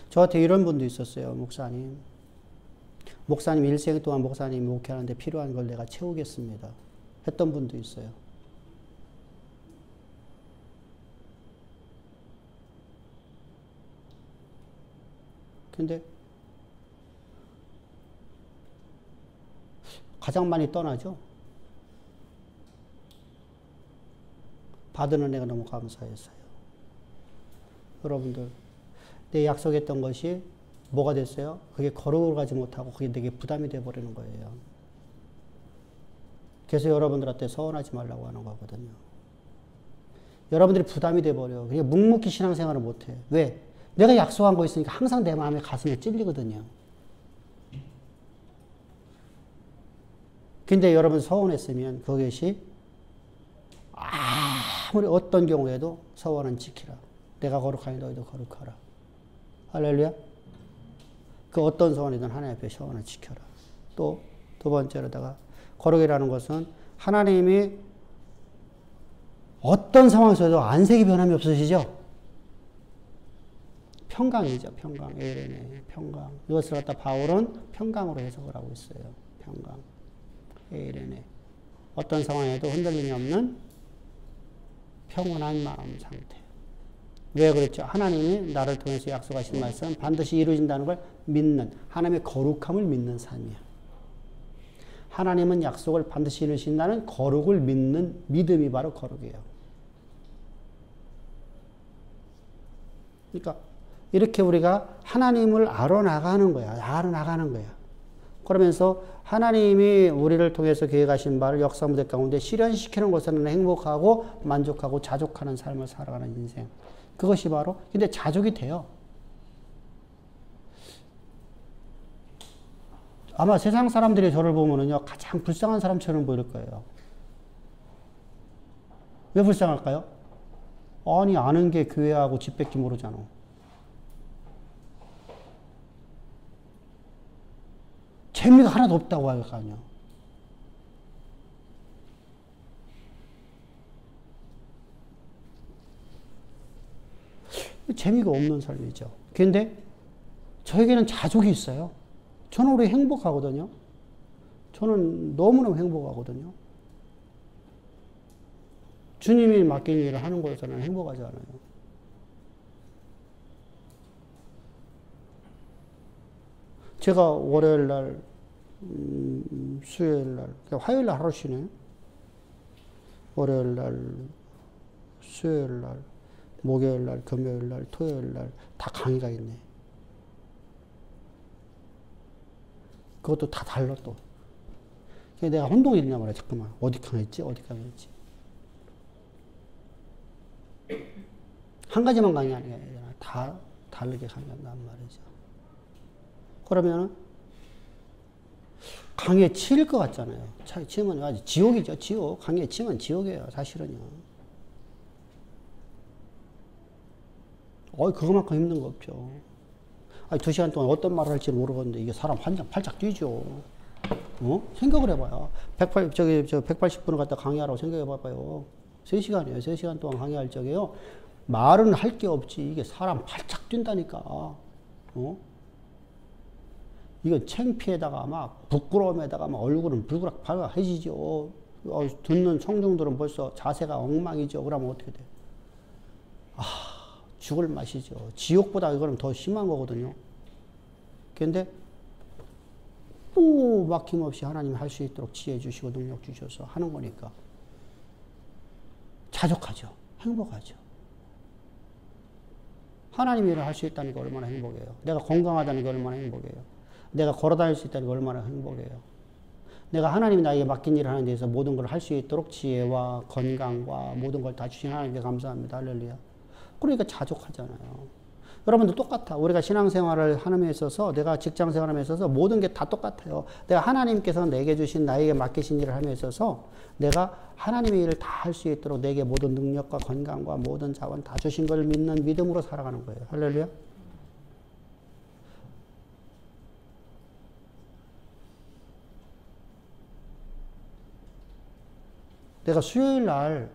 A: 저한테 이런 분도 있었어요. 목사님 일생 동안 목사님이 목회하는데 필요한 걸 내가 채우겠습니다. 했던 분도 있어요. 근데 가장 많이 떠나죠. 받은 은혜가 너무 감사했어요. 여러분들 내 약속했던 것이 뭐가 됐어요? 그게 거룩을 가지 못하고 그게 내게 부담이 돼버리는 거예요. 그래서 여러분들한테 서운하지 말라고 하는 거거든요. 여러분들이 부담이 돼버려. 그냥 묵묵히 신앙생활을 못해. 왜? 내가 약속한 거 있으니까 항상 내 마음에 가슴에 찔리거든요. 근데 여러분 서운했으면 그것이 아무리 어떤 경우에도 서원은 지키라. 내가 거룩하니 너희도 거룩하라. 할렐루야. 그 어떤 서원이든 하나님 앞에 서원을 지켜라. 또 두 번째로다가 거룩이라는 것은 하나님이 어떤 상황에서도 안색이 변함이 없으시죠? 평강이죠. 평강. 에이레네. 평강. 이것을 갖다 바울은 평강으로 해석을 하고 있어요. 평강. 에이레네. 어떤 상황에도 흔들림이 없는 평온한 마음 상태. 왜 그랬죠? 하나님이 나를 통해서 약속하신 말씀 반드시 이루어진다는 걸 믿는, 하나님의 거룩함을 믿는 삶이야. 하나님은 약속을 반드시 이루신다는 거룩을 믿는 믿음이 바로 거룩이에요. 그러니까 이렇게 우리가 하나님을 알아나가는 거야. 알아나가는 거야. 그러면서 하나님이 우리를 통해서 계획하신 바를 역사 무대 가운데 실현시키는 것에는 행복하고 만족하고 자족하는 삶을 살아가는 인생. 그것이 바로, 근데 자족이 돼요. 아마 세상 사람들이 저를 보면은요, 가장 불쌍한 사람처럼 보일 거예요. 왜 불쌍할까요? 아니, 아는 게 교회하고 집 뺏기 모르잖아. 재미가 하나도 없다고 할 거 아니야. 재미가 없는 삶이죠. 그런데 저에게는 자족이 있어요. 저는 우리 행복하거든요. 저는 너무너무 행복하거든요. 주님이 맡긴 일을 하는 곳에서는 행복하지 않아요. 제가 월요일 날, 수요일 날, 화요일 날 하루 쉬네. 월요일 날, 수요일 날, 목요일 날, 금요일 날, 토요일 날 다 강의가 있네. 그것도 다 달라 또. 내가 혼동이 있냐 말이야. 잠깐만. 어디 강의했지? 어디 강의했지? 한 가지만 강의하는 게 아니라 다 다르게 강의한단 말이죠. 그러면 강의에 치일 것 같잖아요. 치면 아주 지옥이죠. 지옥. 강의에 치면 지옥이에요. 사실은요. 그거만큼 힘든 거 없죠. 아니, 2시간 동안 어떤 말을 할지 모르겠는데 이게 사람 팔짝 뛰죠. 생각을 해봐요. 180분을 갖다 강의하라고 생각해봐봐요. 3시간이에요. 3시간 동안 강의할 적에요. 말은 할 게 없지. 이게 사람 팔짝 뛴다니까. 이건 창피에다가 막 부끄러움에다가 막 얼굴은 불그락발그락해지죠. 듣는 청중들은 벌써 자세가 엉망이죠. 그러면 어떻게 돼? 죽을 맛이죠. 지옥보다 이거는 더 심한 거거든요. 그런데 또 막힘없이 하나님이 할 수 있도록 지혜 주시고 능력 주셔서 하는 거니까 자족하죠. 행복하죠. 하나님이 일을 할 수 있다는 게 얼마나 행복해요. 내가 건강하다는 게 얼마나 행복해요. 내가 걸어다닐 수 있다는 게 얼마나 행복해요. 내가 하나님이 나에게 맡긴 일을 하는 데서 모든 걸 할 수 있도록 지혜와 건강과 모든 걸 다 주신 하나님께 감사합니다. 할렐루야. 그러니까 자족하잖아요. 여러분도 똑같아. 우리가 신앙생활을 하는 데 있어서, 내가 직장생활을 하면서 있어서 모든 게 다 똑같아요. 내가 하나님께서 내게 주신, 나에게 맡기신 일을 하면서 있어서 내가 하나님의 일을 다 할 수 있도록 내게 모든 능력과 건강과 모든 자원 다 주신 걸 믿는 믿음으로 살아가는 거예요. 할렐루야. 내가 수요일 날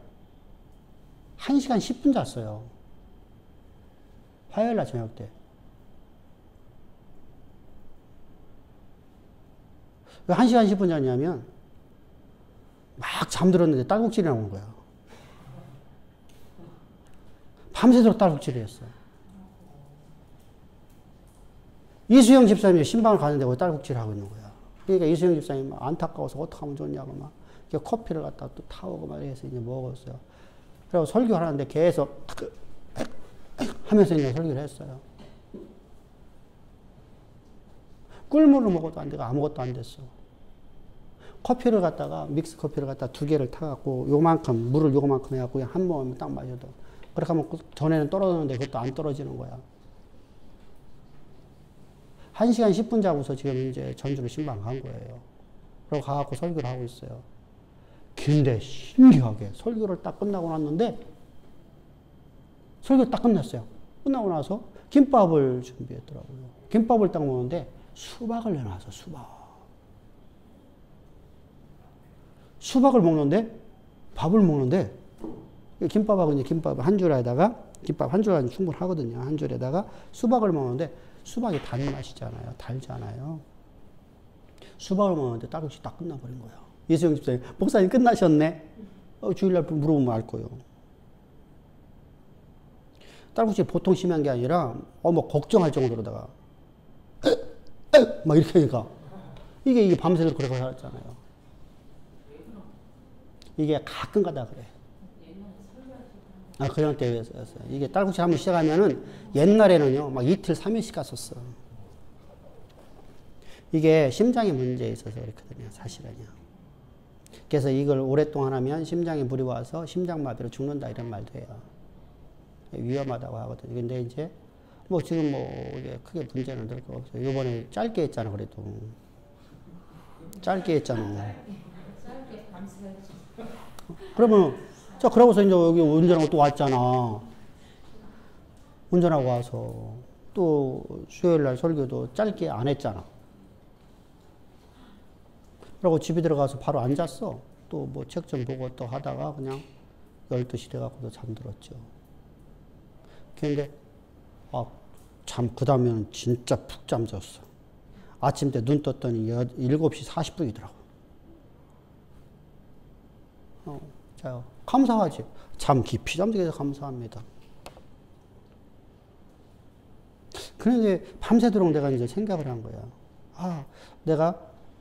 A: 1시간 10분 잤어요. 화요일 날 저녁 때. 왜 1시간 10분 잤냐면 막 잠들었는데 딸꾹질이 나오는 거야. 밤새도록 딸꾹질을 했어. 이수영 집사님이 신방을 가는데 왜 딸꾹질을 하고 있는 거야. 그러니까 이수영 집사님이 안타까워서 어떻게 하면 좋냐고 막 커피를 갖다 또 타오고 막 해서 이제 먹었어요. 그리고 설교하는데 계속 하면서 이제 설교를 했어요. 꿀물을 먹어도 안 되고 아무것도 안 됐어. 커피를 갖다가, 믹스 커피를 갖다가 2개를 타갖고 요만큼, 물을 요만큼 해갖고 그냥 한 모금 딱 마셔도. 그렇게 하면 전에는 떨어졌는데 그것도 안 떨어지는 거야. 1시간 10분 자고서 지금 이제 전주로 신방 간 거예요. 그리고 가갖고 설교를 하고 있어요. 근데 신기하게 설교를 딱 끝나고 났는데, 설교 딱 끝났어요. 끝나고 나서 김밥을 준비했더라고요. 김밥을 딱 먹는데 수박을 내놔서 수박을 먹는데, 밥을 먹는데, 김밥하고 이제 김밥 한 줄에다가, 김밥 한 줄은 충분하거든요. 한 줄에다가 수박을 먹는데, 수박이 단맛이잖아요. 달잖아요. 수박을 먹는데 딸꾹질 딱 끝나버린 거예요. 이수영 집사님, 목사님 끝나셨네? 주일날 물어보면 알 거예요. 딸꾹질 보통 심한 게 아니라, 뭐 걱정할 정도로다가, 막 이렇게 하니까, 이게 밤새도록 그렇게 살았잖아요. 이게 가끔 가다 그래. 그냥 때였어요. 이게 딸꾹질 한번 시작하면은, 옛날에는요, 막 이틀, 3일씩 갔었어. 이게 심장에 문제 있어서 그렇거든요, 사실은요. 그래서 이걸 오랫동안 하면 심장에 물이 와서 심장마비로 죽는다 이런 말도 해요. 위험하다고 하거든요. 근데 이제 뭐 지금 뭐 이게 크게 문제는 될 거 없어요. 이번에 짧게 했잖아. 그래도 짧게 했잖아. 그러면 자 그러고서 이제 여기 운전하고 또 왔잖아. 운전하고 와서 또 수요일날 설교도 짧게 안 했잖아. 그러고 집에 들어가서 바로 앉았어. 또 뭐 책 좀 보고 또 하다가 그냥 12시 돼갖고도 잠들었죠. 근데, 그 다음에는 진짜 푹 잠잤어. 아침 때 눈 떴더니 7시 40분이더라고. 진짜요. 감사하지. 잠 깊이 잠들게 해서 감사합니다. 그런데 밤새도록 내가 이제 생각을 한 거야. 아, 내가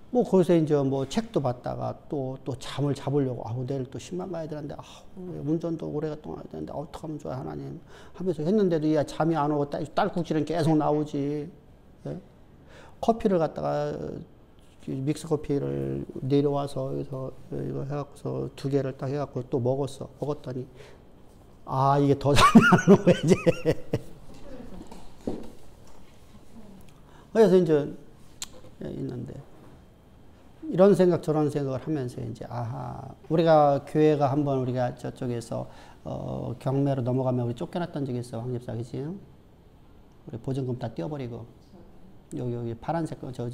A: 뭐 거기서 이제 뭐 책도 봤다가 또 잠을 잡으려고 내일 또 신방 가야 되는데 운전도 오래동안 해야 되는데 어떡하면 좋아 하나님 하면서 했는데도 야 잠이 안 오고 딸꾹질은 계속 나오지. 예? 커피를 갖다가 믹스 커피를 내려와서 여기서 이거 해갖고서 2개를 딱 해갖고 또 먹었더니 이게 더 잠이 안 오고 이제 그래서 이제 있는데 이런 생각 저런 생각을 하면서 이제 우리가 교회가 한번 우리가 저쪽에서 경매로 넘어가면 우리 쫓겨났던 적이 있어. 황 집사 그지? 우리 보증금 다 떼어버리고 여기 파란색 저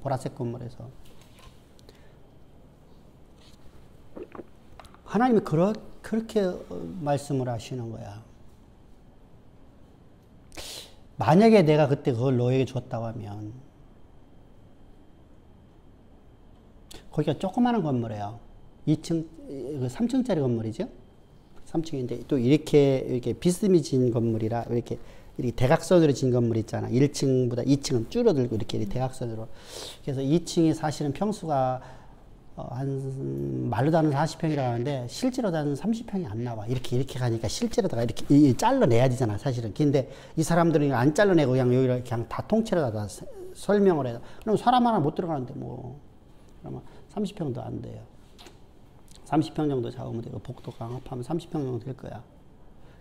A: 보라색 건물에서 하나님이 그렇게 말씀을 하시는 거야. 만약에 내가 그때 그걸 너에게 줬다고 하면 거기가 조그마한 건물이에요. 2층, 3층짜리 건물이죠. 3층인데 또 이렇게 비스듬히 건물이라 이렇게 대각선으로 진 건물 있잖아. 1층보다 2층은 줄어들고 이렇게 대각선으로. 그래서 2층이 사실은 평수가 말로도 하는 40평이라고 하는데 실제로도 한 30평이 안 나와. 이렇게 가니까 실제로다가 이렇게 잘라내야 되잖아, 사실은. 근데 이 사람들은 안 잘라내고 그냥 여기를 그냥 다 통째로 다 설명을 해요. 그럼 사람 하나 못 들어가는데 뭐. 그러면 30평도 안 돼요. 30평 정도 잡으면 되고 복도 강합하면 30평 정도 될 거야.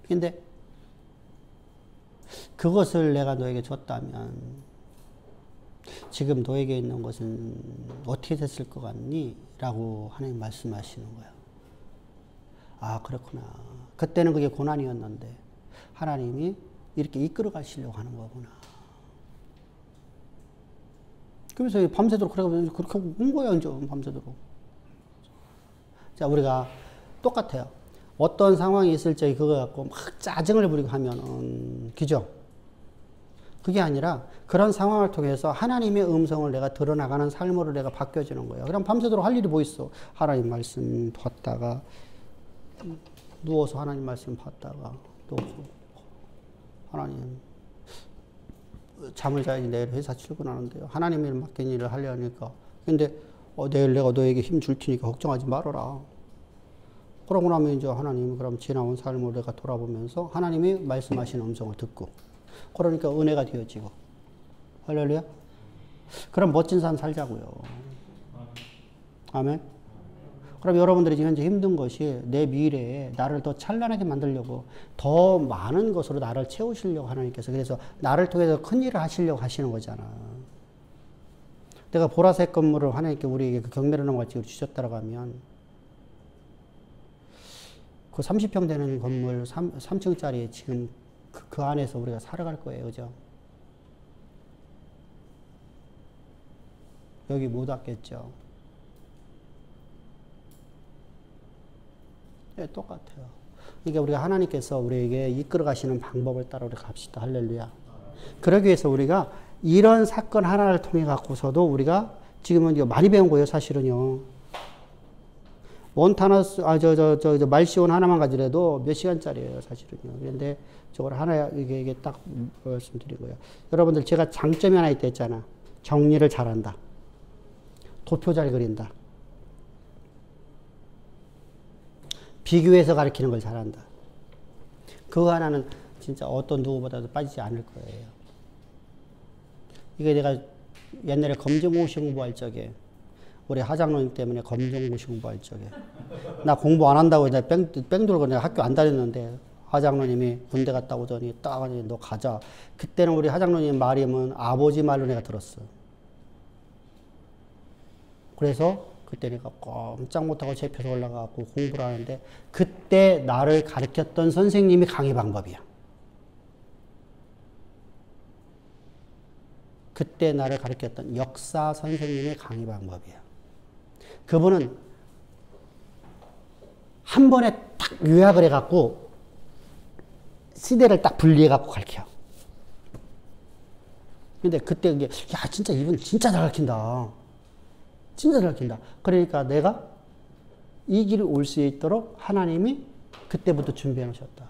A: 근데 그것을 내가 너에게 줬다면 지금 너에게 있는 것은 어떻게 됐을 것 같니? 라고 하나님 말씀하시는 거야. 그렇구나. 그때는 그게 고난이었는데 하나님이 이렇게 이끌어 가시려고 하는 거구나. 그래서 밤새도록 그렇게 온 거야, 이제 밤새도록. 자, 우리가 똑같아요. 어떤 상황이 있을 적에 그거 갖고 막 짜증을 부리고 하면은, 그죠? 그게 아니라 그런 상황을 통해서 하나님의 음성을 내가 드러나가는 삶으로 내가 바뀌어지는 거예요. 그럼 밤새도록 할 일이 뭐 있어? 하나님 말씀 봤다가, 누워서 하나님 말씀 봤다가, 또 하나님, 잠을 자야지 내일 회사 출근하는데요. 하나님이 맡긴 일을 하려니까. 근데 내일 내가 너에게 힘 줄 테니까 걱정하지 말아라. 그러고 나면 이제 하나님 그럼 지나온 삶을 내가 돌아보면서 하나님이 말씀하시는 음성을 듣고 그러니까 은혜가 되어지고. 할렐루야. 그럼 멋진 삶 살자고요. 아멘. 그럼 여러분들이 지금 현재 힘든 것이 내 미래에 나를 더 찬란하게 만들려고 더 많은 것으로 나를 채우시려고 하나님께서 그래서 나를 통해서 큰 일을 하시려고 하시는 거잖아. 내가 보라색 건물을 하나님께 우리에게 그 경매로 넘어갈지 주셨다고 하면 그 30평 되는 건물 3층짜리 지금 그 안에서 우리가 살아갈 거예요. 그죠? 여기 못 왔겠죠. 네, 똑같아요. 그러니까 우리가 하나님께서 우리에게 이끌어 가시는 방법을 따라 우리 갑시다. 할렐루야. 그러기 위해서 우리가 이런 사건 하나를 통해 갖고서도 우리가 지금은 이거 많이 배운 거예요, 사실은요. 몬타너스, 말시온 하나만 가지라도 몇 시간짜리예요, 사실은요. 그런데 저걸 하나, 이게 딱 말씀드린 거예요. 여러분들, 제가 장점이 하나 있다 했잖아. 정리를 잘한다. 도표 잘 그린다. 비교해서 가르치는 걸 잘한다. 그거 하나는 진짜 어떤 누구보다도 빠지지 않을 거예요. 이게 내가 옛날에 검정고시 공부할 적에 우리 하장로님 때문에 검정고시 공부할 적에 나 공부 안 한다고 이제 뺑 돌고 내가 학교 안 다녔는데 하장로님이 군대 갔다 오더니 딱 하니 너 가자. 그때는 우리 하장로님 말이면 아버지 말로 내가 들었어. 그래서 그때 내가 꼼짝 못하고 제표서 올라가고 공부를 하는데 그때 나를 가르쳤던 선생님이 강의 방법이야. 그때 나를 가르쳤던 역사 선생님의 강의 방법이야. 그분은 한 번에 딱 요약을 해갖고 시대를 딱 분리해갖고 가르쳐. 근데 그때 그게 야 진짜 이분 진짜 잘 가르친다. 진짜 잘 가르친다. 그러니까 내가 이 길을 올 수 있도록 하나님이 그때부터 준비해 놓으셨다.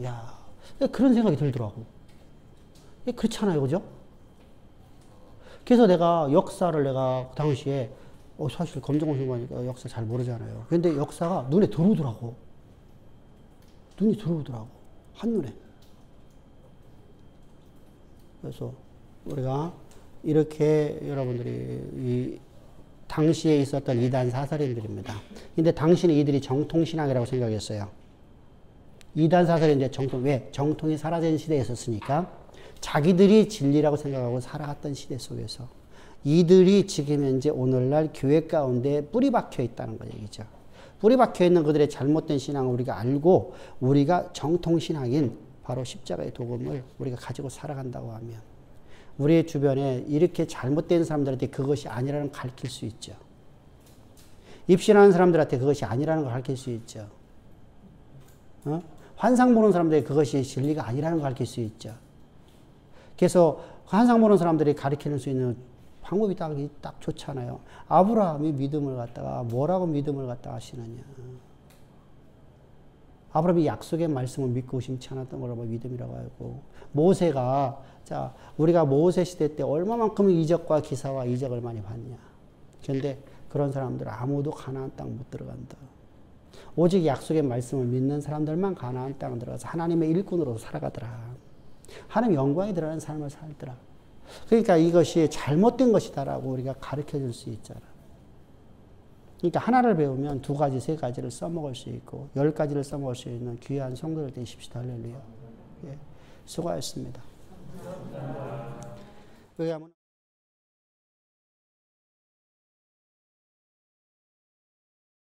A: 야, 그런 생각이 들더라고. 그렇잖아요, 그죠? 그래서 내가 역사를 내가 그 당시에 사실 검정고시공부하니까 역사 잘 모르잖아요. 근데 역사가 눈에 들어오더라고. 눈이 들어오더라고. 한눈에. 그래서 우리가 이렇게 여러분들이 이 당시에 있었던 이단 사설인들입니다. 근데 당시는 이들이 정통신앙이라고 생각했어요. 이단 사설인데 정통, 왜? 정통이 사라진 시대에 있었으니까 자기들이 진리라고 생각하고 살아갔던 시대 속에서 이들이 지금 현재 오늘날 교회 가운데 뿌리 박혀 있다는 거 얘기죠. 뿌리 박혀 있는 그들의 잘못된 신앙을 우리가 알고 우리가 정통신앙인 바로 십자가의 복음을 우리가 가지고 살아간다고 하면 우리 주변에 이렇게 잘못된 사람들한테 그것이 아니라는 걸 가르칠 수 있죠. 입신하는 사람들한테 그것이 아니라는 걸 가르칠 수 있죠. 환상 보는 사람들에게 그것이 진리가 아니라는 걸 가르칠 수 있죠. 그래서 환상 보는 사람들이 가르칠 수 있는 방법이 딱 좋잖아요. 아브라함이 믿음을 갖다가 뭐라고 믿음을 갖다가 하시느냐. 아브라함이 약속의 말씀을 믿고 의심치 않았던 걸 믿음이라고 하고, 모세가, 자, 우리가 모세 시대 때 얼마만큼 이적과 기사와 이적을 많이 봤냐. 그런데 그런 사람들 아무도 가나안 땅 못 들어간다. 오직 약속의 말씀을 믿는 사람들만 가나안 땅 들어가서 하나님의 일꾼으로 살아가더라. 하나님 영광에 들어가는 삶을 살더라. 그러니까 이것이 잘못된 것이다라고 우리가 가르쳐 줄 수 있잖아. 그러니까 하나를 배우면 2가지, 3가지를 써먹을 수 있고 10가지를 써먹을 수 있는 귀한 성도들 되십시다. 할렐루야. 예, 수고하셨습니다. 왜냐하면